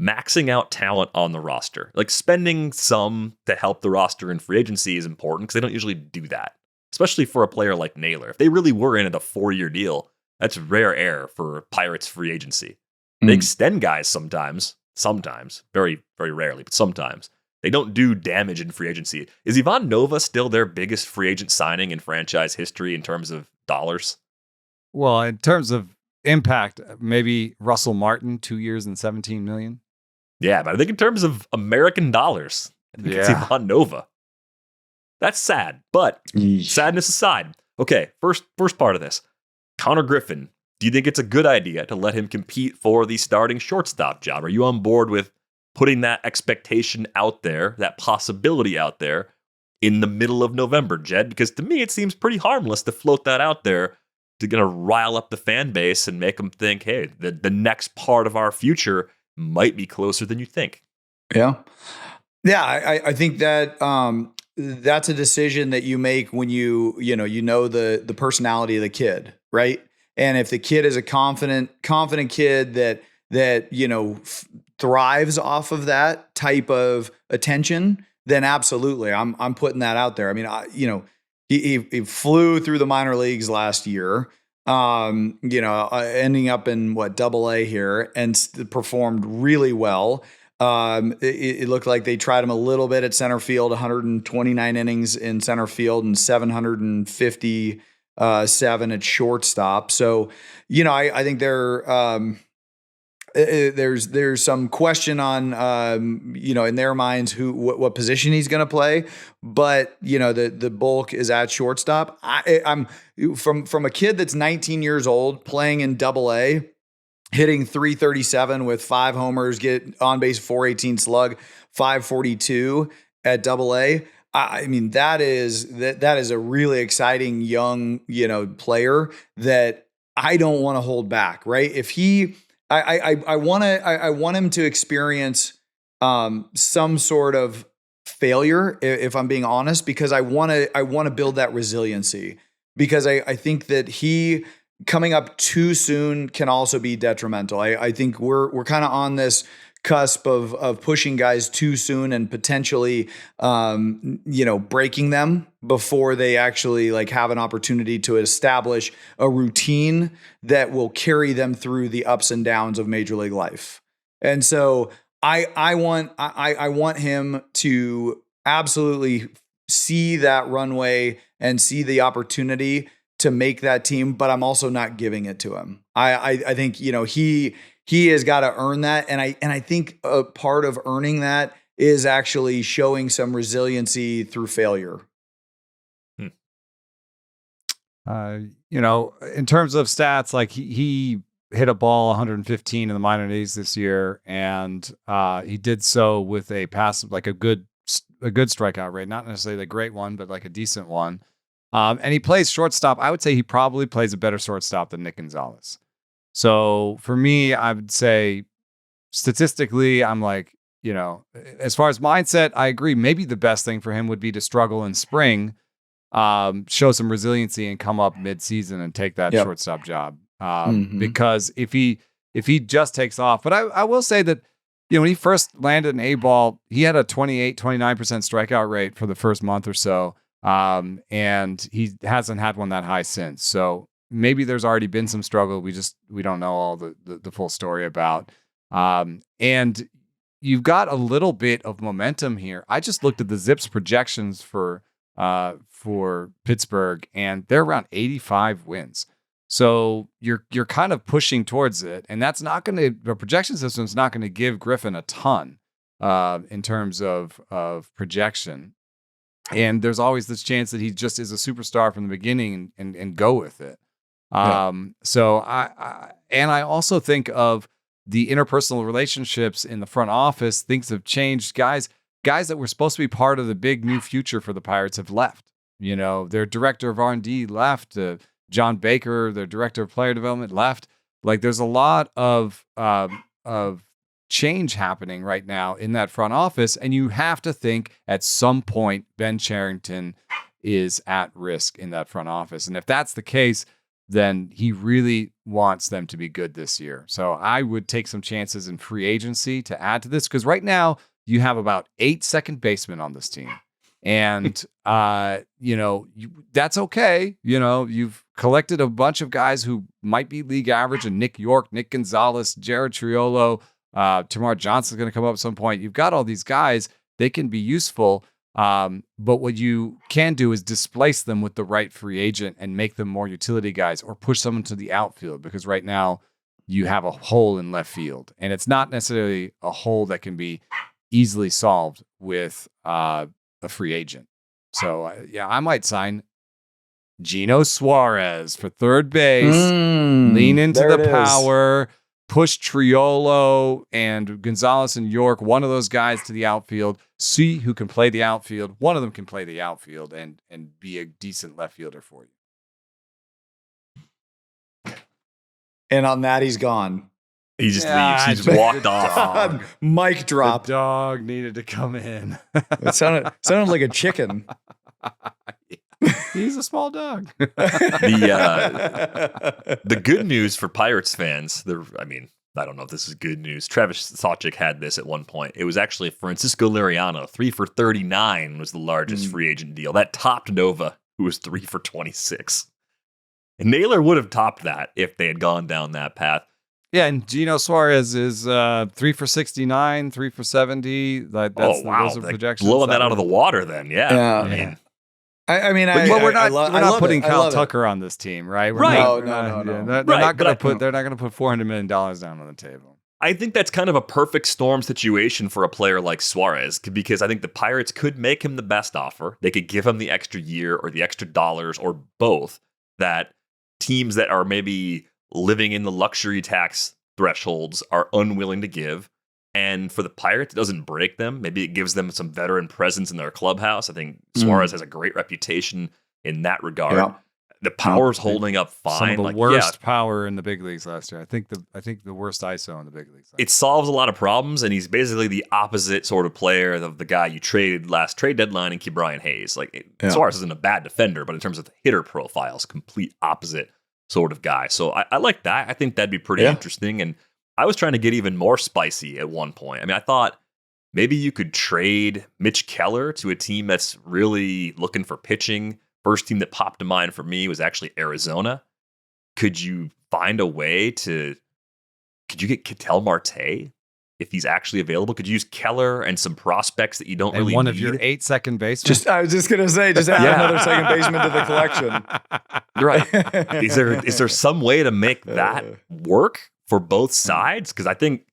S1: maxing out talent on the roster. Like spending some to help the roster in free agency is important because they don't usually do that, especially for a player like Naylor. If they really were in a 4-year deal, that's rare air for Pirates free agency. They extend guys sometimes, very, very rarely, but sometimes. They don't do damage in free agency. Is Ivan Nova still their biggest free agent signing in franchise history in terms of dollars?
S2: Well, in terms of impact, maybe Russell Martin, 2 years and $17 million.
S1: Yeah, but I think in terms of American dollars, I think it's Ivan Nova. That's sad, but sadness aside. Okay, first part of this. Connor Griffin, do you think it's a good idea to let him compete for the starting shortstop job? Are you on board with putting that expectation out there, that possibility out there in the middle of November, Jed? Because to me, it seems pretty harmless to float that out there to kind of rile up the fan base and make them think, hey, the next part of our future might be closer than you think.
S3: Yeah. Yeah, I think that that's a decision that you make when you know the personality of the kid, right? And if the kid is a confident kid that thrives off of that type of attention, then absolutely, I'm putting that out there. I mean, he flew through the minor leagues last year, ending up in Double-A here and performed really well. It looked like they tried him a little bit at center field, 129 innings in center field and 757 at shortstop. So, I think there's some question on, in their minds what position he's going to play, but the bulk is at shortstop. I'm from a kid that's 19 years old playing in Double-A, hitting 337 with 5 homers, get on base 418 slug, 542 at Double-A. I mean, that is a really exciting young, player that I don't want to hold back, right? If he, I want him to experience some sort of failure, if I'm being honest, because I want to build that resiliency, because I think that he coming up too soon can also be detrimental. I think we're kind of on this cusp of pushing guys too soon and potentially, breaking them before they actually have an opportunity to establish a routine that will carry them through the ups and downs of major league life. And so I want him to absolutely see that runway and see the opportunity to make that team, but I'm also not giving it to him. I think, he has got to earn that. And I think a part of earning that is actually showing some resiliency through failure.
S2: In terms of stats, he hit a ball 115 in the minor leagues this year, and he did so with a passive, a good strikeout rate, not necessarily a great one, but a decent one. And he plays shortstop. I would say he probably plays a better shortstop than Nick Gonzalez. So for me, I would say statistically, I'm as far as mindset, I agree. Maybe the best thing for him would be to struggle in spring, show some resiliency and come up mid-season and take that shortstop job. Because if he just takes off, but I will say that, when he first landed an A-ball, he had a 28, 29% strikeout rate for the first month or so. And he hasn't had one that high since. So maybe there's already been some struggle. We don't know all the full story about. And you've got a little bit of momentum here. I just looked at the Zips projections for Pittsburgh, and they're around 85 wins. So you're kind of pushing towards it, and that's not going to, the projection system is not going to give Griffin a ton in terms of projection. And there's always this chance that he just is a superstar from the beginning and go with it. So I also think of the interpersonal relationships in the front office. Things have changed. Guys that were supposed to be part of the big new future for the Pirates have left. You know, their director of R&D left. John Baker, their director of player development, left. Like, there's a lot of change happening right now in that front office, and you have to think at some point Ben Cherington is at risk in that front office. And if that's the case, then he really wants them to be good this year. So I would take some chances in free agency to add to this, because right now you have about 8 second basemen on this team. And, that's okay. You know, you've collected a bunch of guys who might be league average, and Nick York, Nick Gonzalez, Jared Triolo, Tamar Johnson's going to come up at some point. You've got all these guys. They can be useful. But what you can do is displace them with the right free agent and make them more utility guys, or push someone to the outfield, because right now you have a hole in left field, and it's not necessarily a hole that can be easily solved with a free agent. So I might sign Gino Suarez for third base, lean into the power, push Triolo and Gonzalez and York, one of those guys, to the outfield, see who can play the outfield. One of them can play the outfield and be a decent left fielder for you.
S3: And on that, he's gone.
S1: He just leaves. He just walked off.
S3: Mic drop.
S2: The dog needed to come in.
S3: It sounded like a chicken.
S2: He's a small dog.
S1: The good news for Pirates fans, I don't know if this is good news. Travis Sawchik had this at one point. It was actually Francisco Liriano, 3 for 39 was the largest free agent deal. That topped Nova, who was 3 for 26. And Naylor would have topped that if they had gone down that path.
S2: Yeah, and Gino Suarez is 3 for 69, 3 for 70. Those are projections.
S1: Blowing that out of the water then, yeah.
S2: We're not putting Kyle Tucker on this team, right?
S3: No.
S2: They're not going to put $400 million down on the table.
S1: I think that's kind of a perfect storm situation for a player like Suarez, because I think the Pirates could make him the best offer. They could give him the extra year or the extra dollars or both that teams that are maybe living in the luxury tax thresholds are unwilling to give. And for the Pirates, it doesn't break them. Maybe it gives them some veteran presence in their clubhouse. I think Suarez has a great reputation in that regard. Yeah. The power's holding up fine.
S2: Some of the worst power in the big leagues last year. I think the worst ISO in the big leagues.
S1: It solves a lot of problems, and he's basically the opposite sort of player of the guy you traded last trade deadline in Ke'Bryan Hayes. Suarez isn't a bad defender, but in terms of the hitter profiles, complete opposite sort of guy. So I like that. I think that'd be pretty interesting. And I was trying to get even more spicy at one point. I thought maybe you could trade Mitch Keller to a team that's really looking for pitching. First team that popped to mind for me was actually Arizona. Could you find a way could you get Ketel Marte if he's actually available? Could you use Keller and some prospects that you don't really need?
S2: One of your 8 second basemen?
S3: I was just going to say, just add another second baseman to the collection.
S1: Right. Is there some way to make that work for both sides? Because I think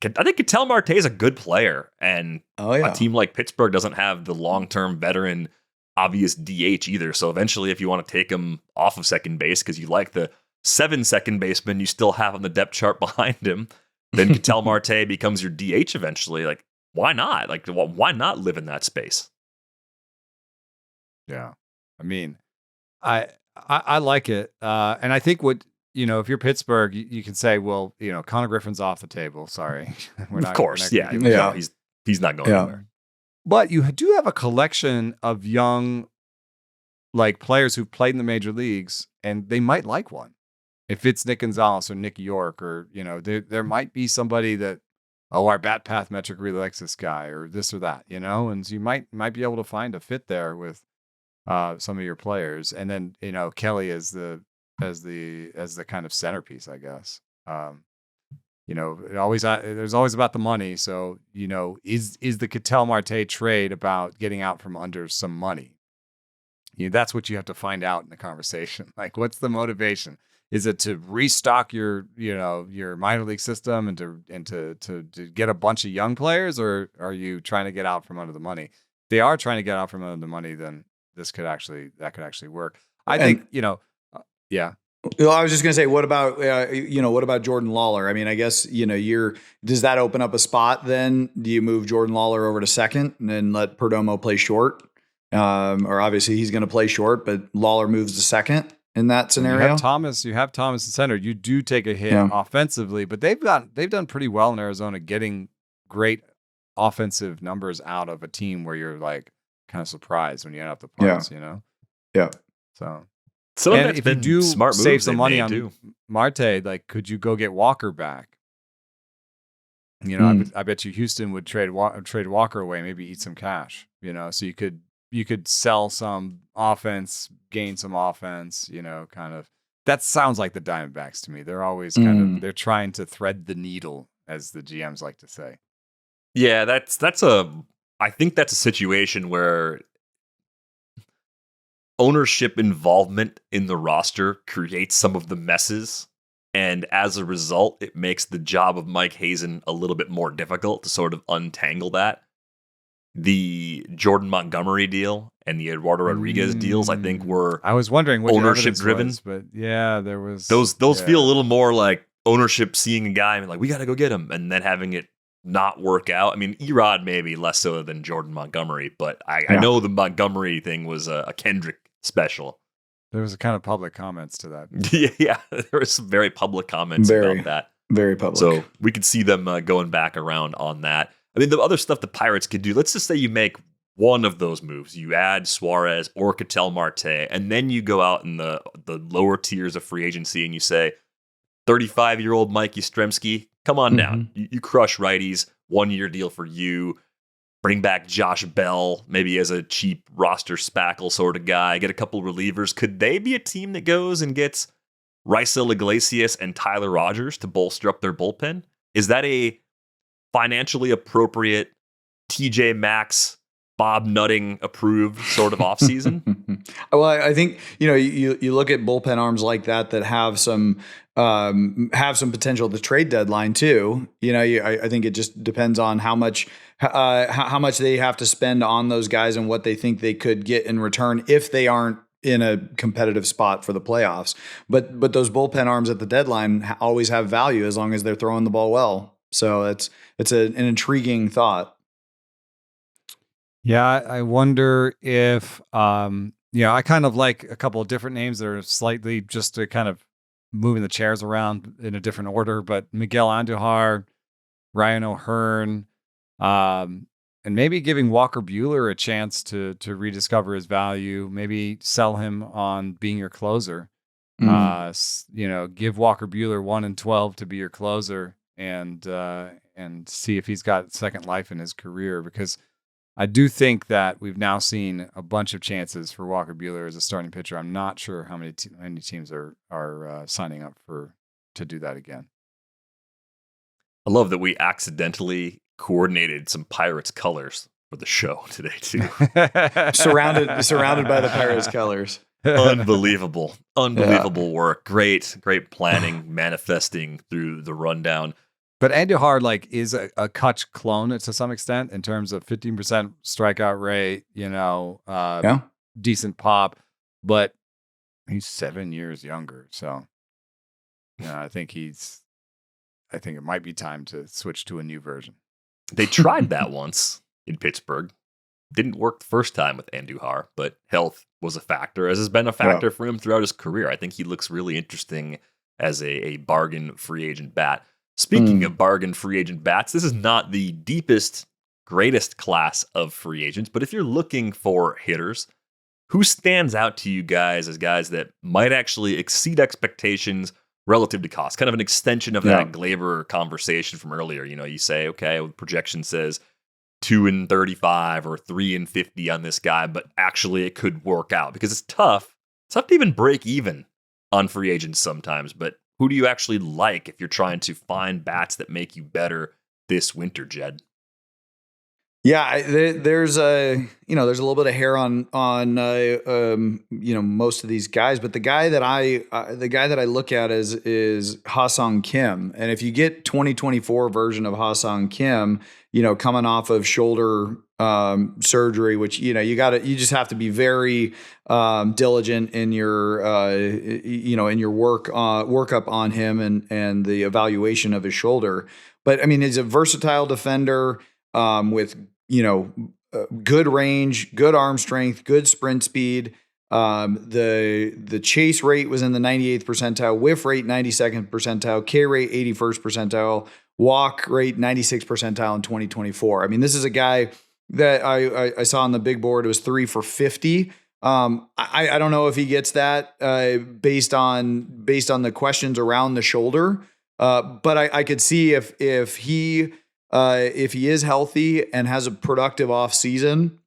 S1: Ketel Marte is a good player, and a team like Pittsburgh doesn't have the long-term veteran obvious DH either. So eventually, if you want to take him off of second base because you like the 7 second baseman you still have on the depth chart behind him, then Ketel Marte becomes your DH eventually. Why not? Why not live in that space?
S2: Yeah. I like it. And I think if you're Pittsburgh, you can say, well, Connor Griffin's off the table. Sorry.
S1: Of course. Yeah. He's not going anywhere.
S2: But you do have a collection of young, players who've played in the major leagues, and they might like one. If it's Nick Gonzalez or Nick York, or, there might be somebody that, our bat path metric really likes this guy, or this or that, and so you might be able to find a fit there with some of your players, and then Kelly as the kind of centerpiece, I guess. There's always about the money. So is the Ketel Marte trade about getting out from under some money? That's what you have to find out in the conversation. Like, what's the motivation? Is it to restock your minor league system and to get a bunch of young players, or are you trying to get out from under the money? If they are trying to get out from under the money, then that could actually work. I think, yeah.
S3: Well, I was just going to say, what about Jordan Lawler? I mean, I guess, does that open up a spot then? Do you move Jordan Lawler over to second and then let Perdomo play short? Or obviously he's going to play short, but Lawler moves to second in that scenario.
S2: You have Thomas in center. You do take a hit offensively, but they've done pretty well in Arizona getting great offensive numbers out of a team where you're like kind of surprised when you end up the points,
S3: Yeah.
S2: So
S1: if you do smart moves,
S2: save some money on Marte, like, could you go get Walker back? I bet you Houston would trade Walker away, maybe eat some cash, so you could sell some offense, gain some offense, kind of. That sounds like the Diamondbacks to me. They're always they're trying to thread the needle, as the GMs like to say.
S1: Yeah, I think that's a situation where ownership involvement in the roster creates some of the messes. And as a result, it makes the job of Mike Hazen a little bit more difficult to sort of untangle that. The Jordan Montgomery deal and the Eduardo Rodriguez deals, I think, were
S2: I was wondering what
S1: ownership driven.
S2: But yeah, there was
S1: those feel a little more like ownership seeing a guy and like, we got to go get him, and then having it not work out. I mean, Erod maybe less so than Jordan Montgomery, but I know the Montgomery thing was a Kendrick special.
S2: There was a kind of public comments to that.
S1: Yeah, there was some very public comments about that.
S3: Very public.
S1: So we could see them going back around on that. I mean, the other stuff the Pirates could do, let's just say you make one of those moves. You add Suarez or Ketel Marte, and then you go out in the lower tiers of free agency and you say, 35-year-old Mike Yastrzemski, come on down. You crush righties, 1-year deal for you. Bring back Josh Bell, maybe as a cheap roster spackle sort of guy. Get a couple relievers. Could they be a team that goes and gets Raisel Iglesias and Tyler Rogers to bolster up their bullpen? Is that a financially appropriate TJ Maxx, Bob Nutting approved sort of offseason?
S3: Well, I think you look at bullpen arms like that have some potential at the trade deadline too. I think it just depends on how much they have to spend on those guys and what they think they could get in return if they aren't in a competitive spot for the playoffs. But those bullpen arms at the deadline always have value as long as they're throwing the ball well. So it's an intriguing thought.
S2: Yeah, I wonder if I kind of like a couple of different names that are slightly just to kind of moving the chairs around in a different order, but Miguel Andujar, Ryan O'Hearn, and maybe giving Walker Buehler a chance to rediscover his value, maybe sell him on being your closer. Give Walker Buehler 1 and 12 to be your closer and see if he's got second life in his career, because I do think that we've now seen a bunch of chances for Walker Buehler as a starting pitcher. I'm not sure how many teams are signing up to do that again.
S1: I love that we accidentally coordinated some Pirates colors for the show today too.
S3: surrounded by the Pirates colors.
S1: Unbelievable work. Great planning, manifesting through the rundown.
S2: But Andujar is a Kutch clone to some extent in terms of 15% strikeout rate, decent pop, but he's 7 years younger. So I think it might be time to switch to a new version.
S1: They tried that once in Pittsburgh. Didn't work the first time with Andujar, but health was a factor, as has been a factor for him throughout his career. I think he looks really interesting as a bargain free agent bat. Speaking of bargain free agent bats, this is not the deepest, greatest class of free agents, but if you're looking for hitters, who stands out to you guys as guys that might actually exceed expectations relative to cost? Kind of an extension of that Gleyber conversation from earlier. You say, okay, projection says 2-35 or 3-50 on this guy, but actually it could work out because it's tough. It's tough to even break even on free agents sometimes, but who do you actually like if you're trying to find bats that make you better this winter, Jed?
S3: Yeah, there's a little bit of hair on most of these guys, but the guy that I look at is Ha-Sung Kim, and if you get 2024 version of Ha-Sung Kim, coming off of shoulder surgery, which you just have to be very diligent in your workup on him and the evaluation of his shoulder. But I mean, he's a versatile defender. With good range, good arm strength, good sprint speed. The chase rate was in the 98th percentile, whiff rate 92nd percentile, K rate 81st percentile, walk rate 96th percentile in 2024. I mean, this is a guy that I saw on the big board. It was 3 for 50. I don't know if he gets that based on the questions around the shoulder, but I could see if he is healthy and has a productive off season,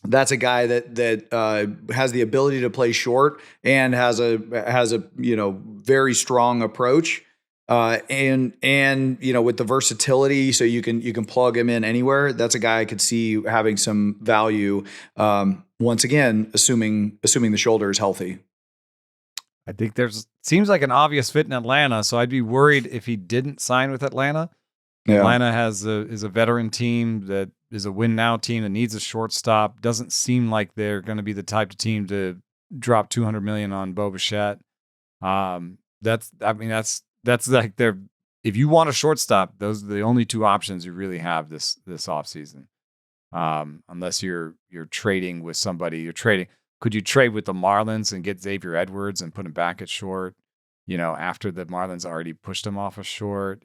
S3: that's a guy that has the ability to play short and has a very strong approach. And with the versatility, so you can plug him in anywhere. That's a guy I could see having some value. Once again, assuming the shoulder is healthy.
S2: I think seems like an obvious fit in Atlanta. So I'd be worried if he didn't sign with Atlanta. Yeah. Atlanta is a veteran team that is a win now team that needs a shortstop. Doesn't seem like they're going to be the type of team to drop $200 million on Bo Bichette. That's like if you want a shortstop, those are the only two options you really have this offseason. Unless you're trading with somebody, could you trade with the Marlins and get Xavier Edwards and put him back at short? After the Marlins already pushed him off a short,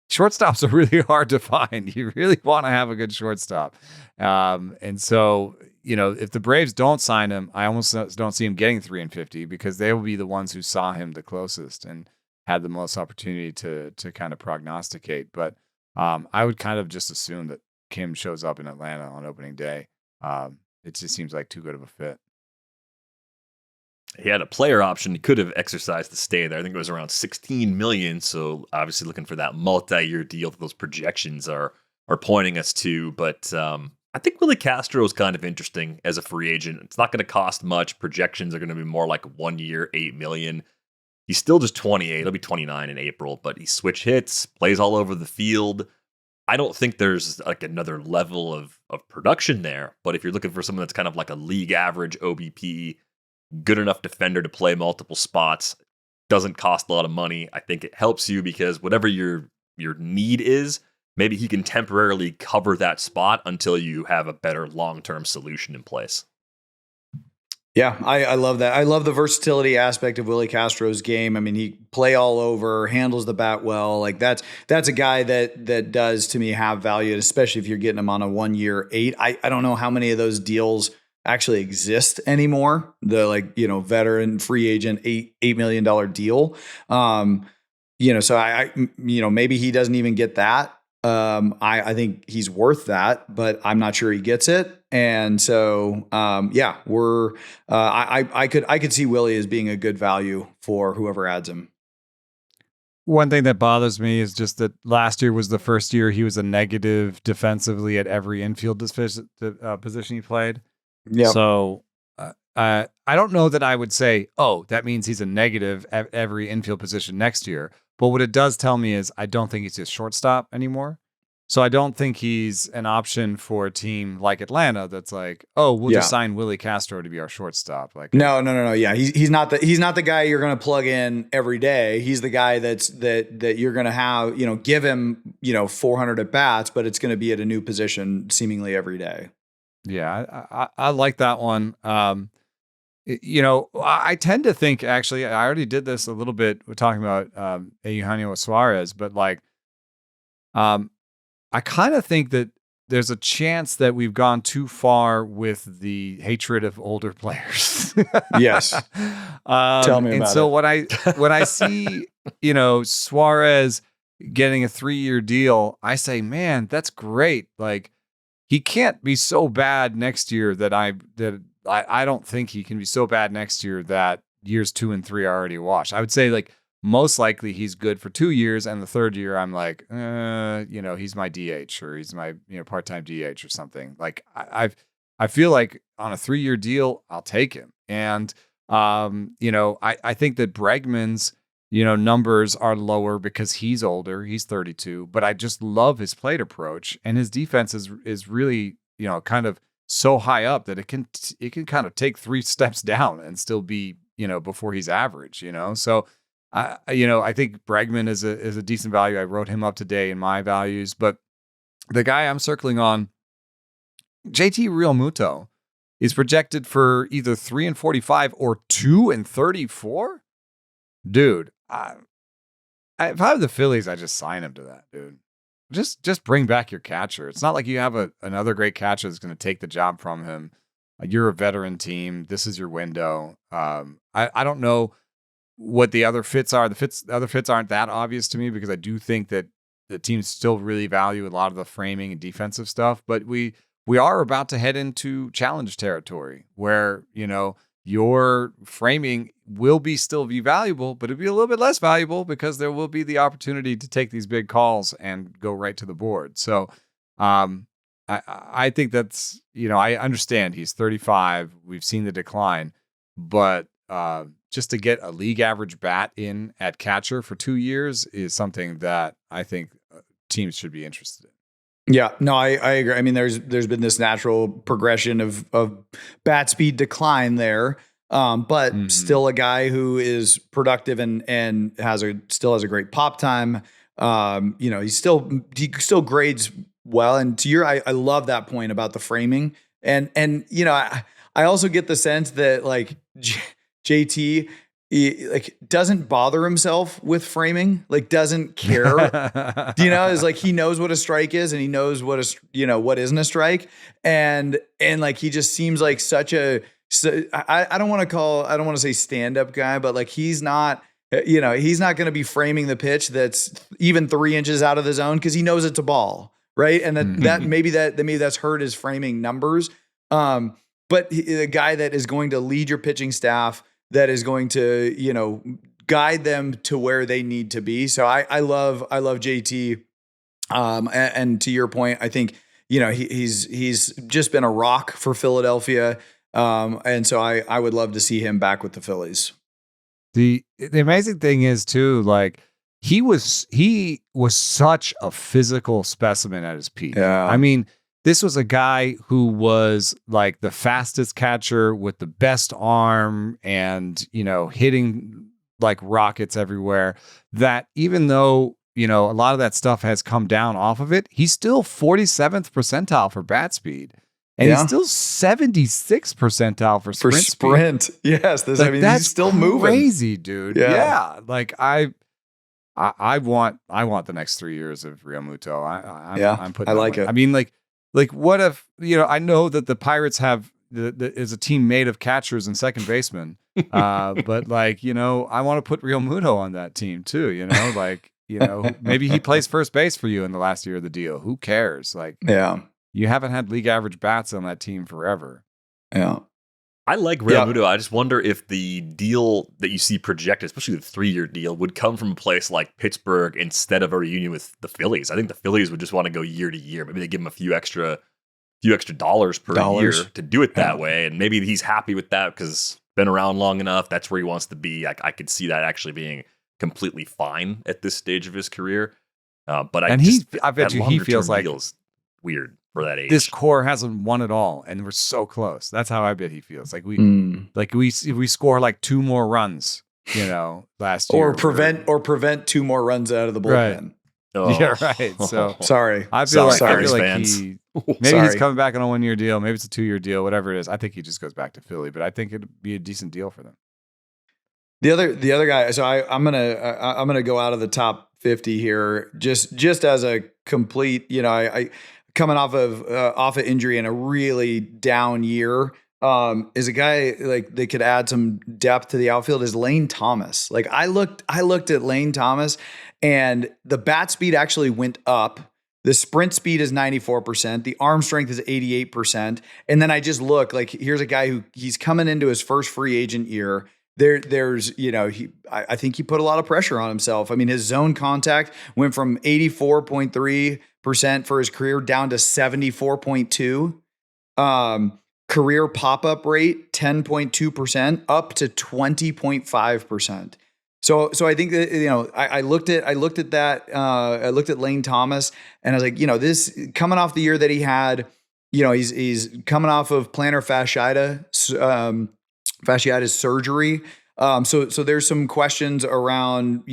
S2: shortstops are really hard to find. You really want to have a good shortstop. And so, if the Braves don't sign him, I almost don't see him getting 3 and 50 because they will be the ones who saw him the closest and had the most opportunity to kind of prognosticate. But I would kind of just assume that Kim shows up in Atlanta on opening day. It just seems like too good of a fit.
S1: He had a player option. He could have exercised to stay there. I think it was around $16 million. So obviously looking for that multi-year deal that those projections are pointing us to. But I think Willie Castro is kind of interesting as a free agent. It's not going to cost much. Projections are going to be more like 1 year, $8 million. He's still just 28. He'll be 29 in April, but he switch hits, plays all over the field. I don't think there's like another level of production there. But if you're looking for someone that's kind of like a league average OBP, good enough defender to play multiple spots, doesn't cost a lot of money, I think it helps you because whatever your need is, maybe he can temporarily cover that spot until you have a better long-term solution in place.
S3: Yeah, I love that. I love the versatility aspect of Willie Castro's game. I mean, he play all over, handles the bat well. Like that's a guy that does to me have value, especially if you're getting him on a 1 year, 8. I don't know how many of those deals actually exist anymore. The veteran free agent $8 million deal. So I maybe he doesn't even get that. I think he's worth that, but I'm not sure he gets it. And so, I could see Willie as being a good value for whoever adds him.
S2: One thing that bothers me is just that last year was the first year he was a negative defensively at every infield position he played. Yeah. So I don't know that I would say, that means he's a negative at every infield position next year. But what it does tell me is I don't think he's a shortstop anymore. So I don't think he's an option for a team like Atlanta that's like, we'll just sign Willie Castro to be our shortstop. Like,
S3: no. Yeah, he's not the guy you're going to plug in every day. He's the guy that you're going to have, give him 400 at bats, but it's going to be at a new position seemingly every day.
S2: Yeah, I like that one. I tend to think, actually, I already did this a little bit. We're talking about Eugenio Suarez, but I kind of think that there's a chance that we've gone too far with the hatred of older players.
S3: Yes. Tell me about it.
S2: And so when I see, Suarez getting a 3-year deal, I say, man, that's great. Like, he can't be so bad next year that I don't think he can be so bad next year that years 2 and 3 are already washed. I would say like most likely he's good for 2 years, and the third year I'm like, he's my DH or he's my part-time DH or something. Like I feel like on a 3-year deal, I'll take him. And I think that Bregman's numbers are lower because he's older. He's 32, but I just love his plate approach, and his defense is really kind of so high up that it can kind of take 3 steps down and still be before he's average. So I think Bregman is a decent value. I wrote him up today in my values, but the guy I'm circling on, JT Realmuto, is projected for either 3 and 45 or 2 and 34. Dude, if I have the Phillies, I just sign him to that, dude. Just bring back your catcher. It's not like you have another great catcher that's going to take the job from him. You're a veteran team. This is your window. I don't know what the other fits are. The other fits aren't that obvious to me because I do think that the teams still really value a lot of the framing and defensive stuff. But we are about to head into challenge territory where your framing will still be valuable, but it'll be a little bit less valuable because there will be the opportunity to take these big calls and go right to the board. So I think that's, I understand he's 35. We've seen the decline, but just to get a league average bat in at catcher for 2 years is something that I think teams should be interested in.
S3: Yeah, no, I agree. I mean, there's been this natural progression of bat speed decline there, but still a guy who is productive and still has a great pop time. He still grades well. And to I love that point about the framing. And I also get the sense that like JT doesn't bother himself with framing, like doesn't care, is like, he knows what a strike is and he knows what what isn't a strike. And like, he just seems like I don't want to say stand-up guy, but like, he's not going to be framing the pitch that's even 3 inches out of the zone, 'cause he knows it's a ball. Right. And maybe that's hurt his framing numbers. But the guy that is going to lead your pitching staff, that is going to, guide them to where they need to be. So I love JT. And to your point, I think, he's just been a rock for Philadelphia. And so I would love to see him back with the Phillies.
S2: The amazing thing is too, like he was such a physical specimen at his peak.
S3: Yeah.
S2: I mean, this was a guy who was like the fastest catcher with the best arm and, hitting like rockets everywhere, that even though, a lot of that stuff has come down off of it, he's still 47th percentile for bat speed. And he's still 76th percentile for sprint speed.
S3: Yes. He's still moving.
S2: Crazy, dude. Yeah. Like I want the next 3 years of Realmuto. I'm putting.
S3: I like it.
S2: I mean, like what if I know that the Pirates have is a team made of catchers and second basemen, but like I want to put Realmuto on that team too. Maybe he plays first base for you in the last year of the deal. Who cares? Like, you haven't had league average bats on that team forever.
S3: Yeah.
S1: I like Realmuto. I just wonder if the deal that you see projected, especially the 3-year deal, would come from a place like Pittsburgh instead of a reunion with the Phillies. I think the Phillies would just want to go year to year. Maybe they give him a few extra dollars per year to do it that way. And maybe he's happy with that because it's been around long enough. That's where he wants to be. I could see that actually being completely fine at this stage of his career. But I bet you he feels like weird for that age.
S2: This core hasn't won it all, and we're so close. That's how I bet he feels. Like we score like 2 more runs, last year,
S3: or prevent 2 more runs out of the bullpen.
S2: Right. Oh. Yeah, right. So
S3: sorry.
S2: I feel like
S1: fans.
S2: Maybe he's coming back on a 1-year deal. Maybe it's a 2-year deal. Whatever it is, I think he just goes back to Philly. But I think it'd be a decent deal for them.
S3: The other guy. So I'm gonna go out of the top 50 here, just as a complete. I coming off of injury and a really down year, is a guy like they could add some depth to the outfield is Lane Thomas. Like I looked at Lane Thomas, and the bat speed actually went up The sprint speed is 94%. The arm strength is 88%. And then I just look like, here's a guy who he's coming into his first free agent year. There's, I think he put a lot of pressure on himself. I mean, his zone contact went from 84.3% for his career down to 74.2. Career pop-up rate, 10.2%, up to 20.5%. So I think that, I looked at that. I looked at Lane Thomas, and I was like, this coming off the year that he had, he's coming off of plantar fasciitis surgery. So there's some questions around,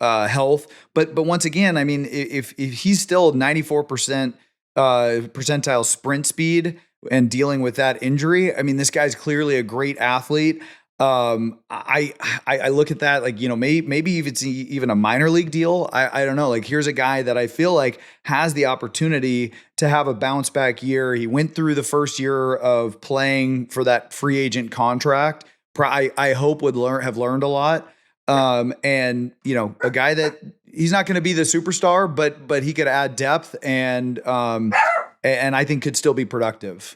S3: health, but once again, I mean, if he's still 94% percentile sprint speed and dealing with that injury, I mean, this guy's clearly a great athlete. I look at that like, maybe if it's even a minor league deal, I don't know. Like, here's a guy that I feel like has the opportunity to have a bounce back year. He went through the first year of playing for that free agent contract. I hope would have learned a lot. And a guy that he's not going to be the superstar, but he could add depth and I think could still be productive.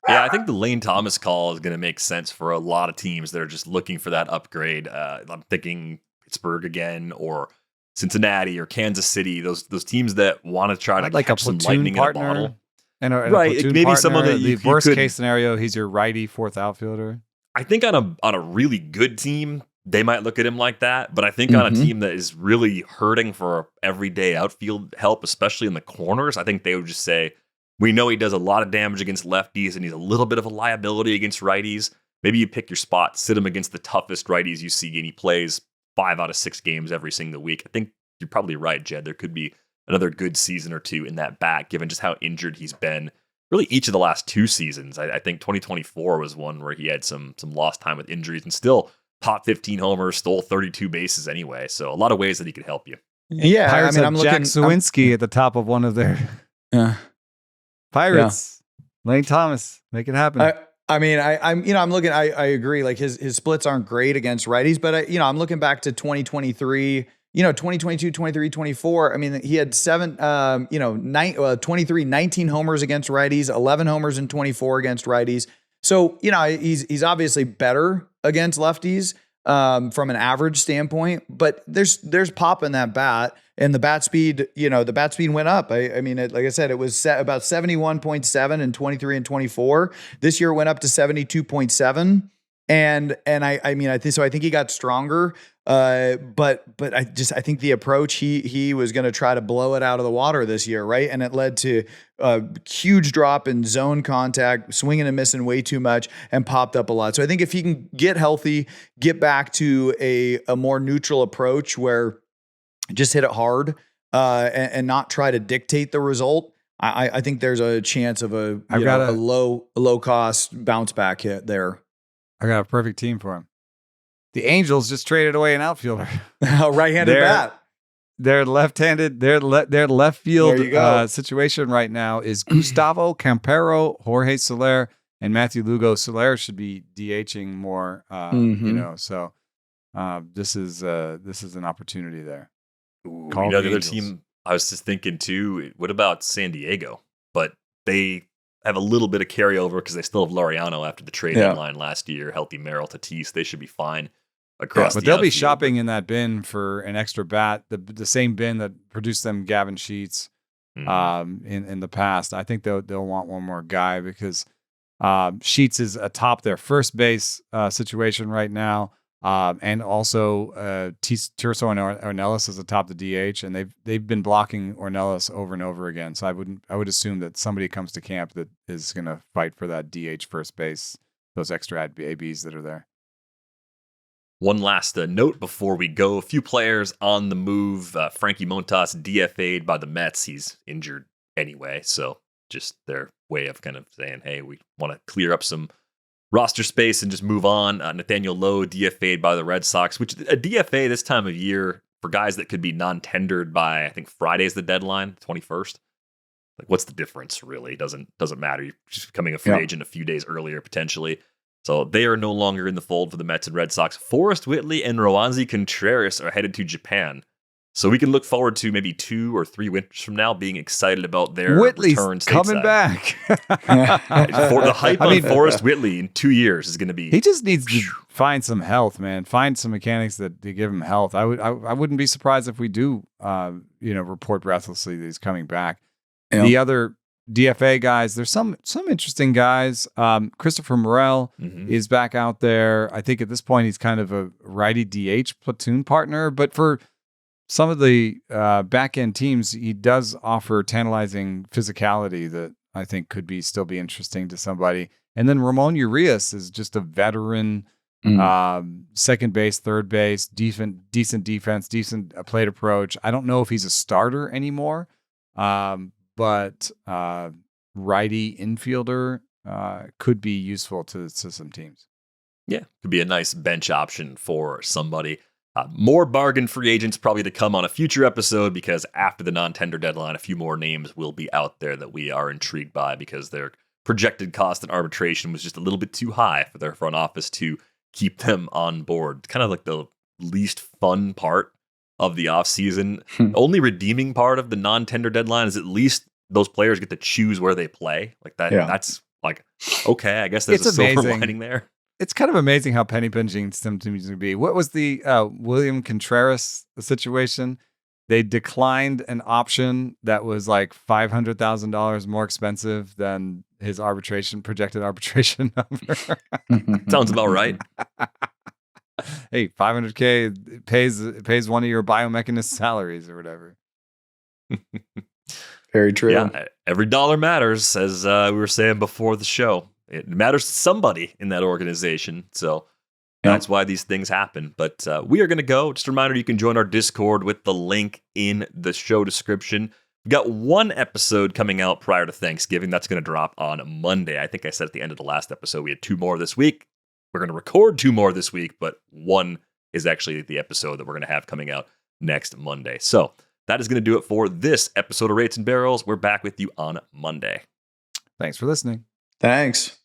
S1: Yeah, I think the Lane Thomas call is going to make sense for a lot of teams that are just looking for that upgrade. I'm thinking Pittsburgh again, or Cincinnati, or Kansas City. Those teams that want to try to
S2: like
S1: catch some lightning in a bottle.
S2: And
S1: right, maybe partner, some of
S2: the worst case scenario, he's your righty fourth outfielder.
S1: I think on a really good team, they might look at him like that. But I think on a team that is really hurting for everyday outfield help, especially in the corners, I think they would just say, we know he does a lot of damage against lefties and he's a little bit of a liability against righties. Maybe you pick your spot, sit him against the toughest righties you see, and he plays 5 out of 6 games every single week. I think you're probably right, Jed. There could be another good season or two in that back, given just how injured he's been. Really, each of the last 2 seasons. I think 2024 was one where he had some lost time with injuries and still top 15 homers, stole 32 bases anyway. So a lot of ways that he could help you.
S3: Yeah,
S2: Pirates have Jack Sawinski at the top of one of their Pirates. Yeah. Lane Thomas, make it happen.
S3: I'm looking. I agree. Like his splits aren't great against righties, but I'm looking back to 2023. 2022, 23, 24. I mean, he had 19 homers against righties, 11 homers in 24 against righties. So, he's obviously better against lefties from an average standpoint, but there's pop in that bat, and the bat speed went up. Like I said, it was about 71.7 in 23 and 24. This year it went up to 72.7. And I think he got stronger. But I think the approach, he was going to try to blow it out of the water this year. Right. And it led to a huge drop in zone contact, swinging and missing way too much, and popped up a lot. So I think if he can get healthy, get back to a more neutral approach where just hit it hard, and not try to dictate the result, I think there's a chance of a low cost bounce back hit there.
S2: I got a perfect team for him. The Angels just traded away an outfielder.
S3: Right-handed bat.
S2: Their left-handed, their left field situation right now is Gustavo Campero, Jorge Soler, and Matthew Lugo. Soler should be DHing more, So this is an opportunity there.
S1: Ooh, the other team I was just thinking too. What about San Diego? But they have a little bit of carryover because they still have Laureano after the trade deadline last year. Healthy Merrill, Tatis, they should be fine across.
S2: But they'll be shopping in that bin for an extra bat, the same bin that produced them Gavin Sheets in the past. I think they'll want one more guy because Sheets is atop their first base situation right now. And also Tirso and Ornelas is atop the DH, and they've been blocking Ornelas over and over again. So I would assume that somebody comes to camp that is going to fight for that DH first base, those extra ABs that are there.
S1: One last note before we go: a few players on the move. Frankie Montas DFA'd by the Mets. He's injured anyway, so just their way of kind of saying, "Hey, we want to clear up some roster space and just move on." Nathaniel Lowe DFA'd by the Red Sox, which a DFA this time of year for guys that could be non-tendered by, I think Friday's the deadline, 21st. Like, what's the difference really? Doesn't matter. You're just becoming a free agent a few days earlier potentially. So they are no longer in the fold for the Mets and Red Sox. Forrest Whitley and Roansy Contreras are headed to Japan. So we can look forward to maybe 2 or 3 winters from now being excited about their
S2: Whitley's
S1: return
S2: coming
S1: stateside.
S2: back.
S1: For the hype on Forrest Whitley in 2 years is going to be.
S2: He just needs to find some health, man. Find some mechanics that give him health. I wouldn't be surprised if we do, report breathlessly that he's coming back. Yeah. The other DFA guys, there's some interesting guys. Christopher Morel is back out there. I think at this point he's kind of a righty DH platoon partner, but for some of the back end teams, he does offer tantalizing physicality that I think could still be interesting to somebody. And then Ramon Urias is just a veteran, second base, third base, decent defense, decent plate approach. I don't know if he's a starter anymore, but righty infielder could be useful to some teams.
S1: Yeah, could be a nice bench option for somebody. More bargain free agents probably to come on a future episode, because after the non-tender deadline, a few more names will be out there that we are intrigued by because their projected cost in arbitration was just a little bit too high for their front office to keep them on board. Kind of like the least fun part of the offseason. Only redeeming part of the non-tender deadline is at least those players get to choose where they play. Like that. Yeah. That's like, okay, I guess there's a silver lining there.
S2: It's kind of amazing how penny pinching some teams can be. What was the William Contreras situation? They declined an option that was like $500,000 more expensive than his projected arbitration number.
S1: Sounds about right.
S2: Hey, $500K pays one of your biomechanist salaries or whatever.
S3: Very true.
S1: Yeah, every dollar matters, as we were saying before the show. It matters to somebody in that organization. So that's why these things happen. But we are going to go. Just a reminder, you can join our Discord with the link in the show description. We've got one episode coming out prior to Thanksgiving. That's going to drop on Monday. I think I said at the end of the last episode, we had 2 more this week. We're going to record 2 more this week, but one is actually the episode that we're going to have coming out next Monday. So that is going to do it for this episode of Rates and Barrels. We're back with you on Monday.
S2: Thanks for listening.
S3: Thanks.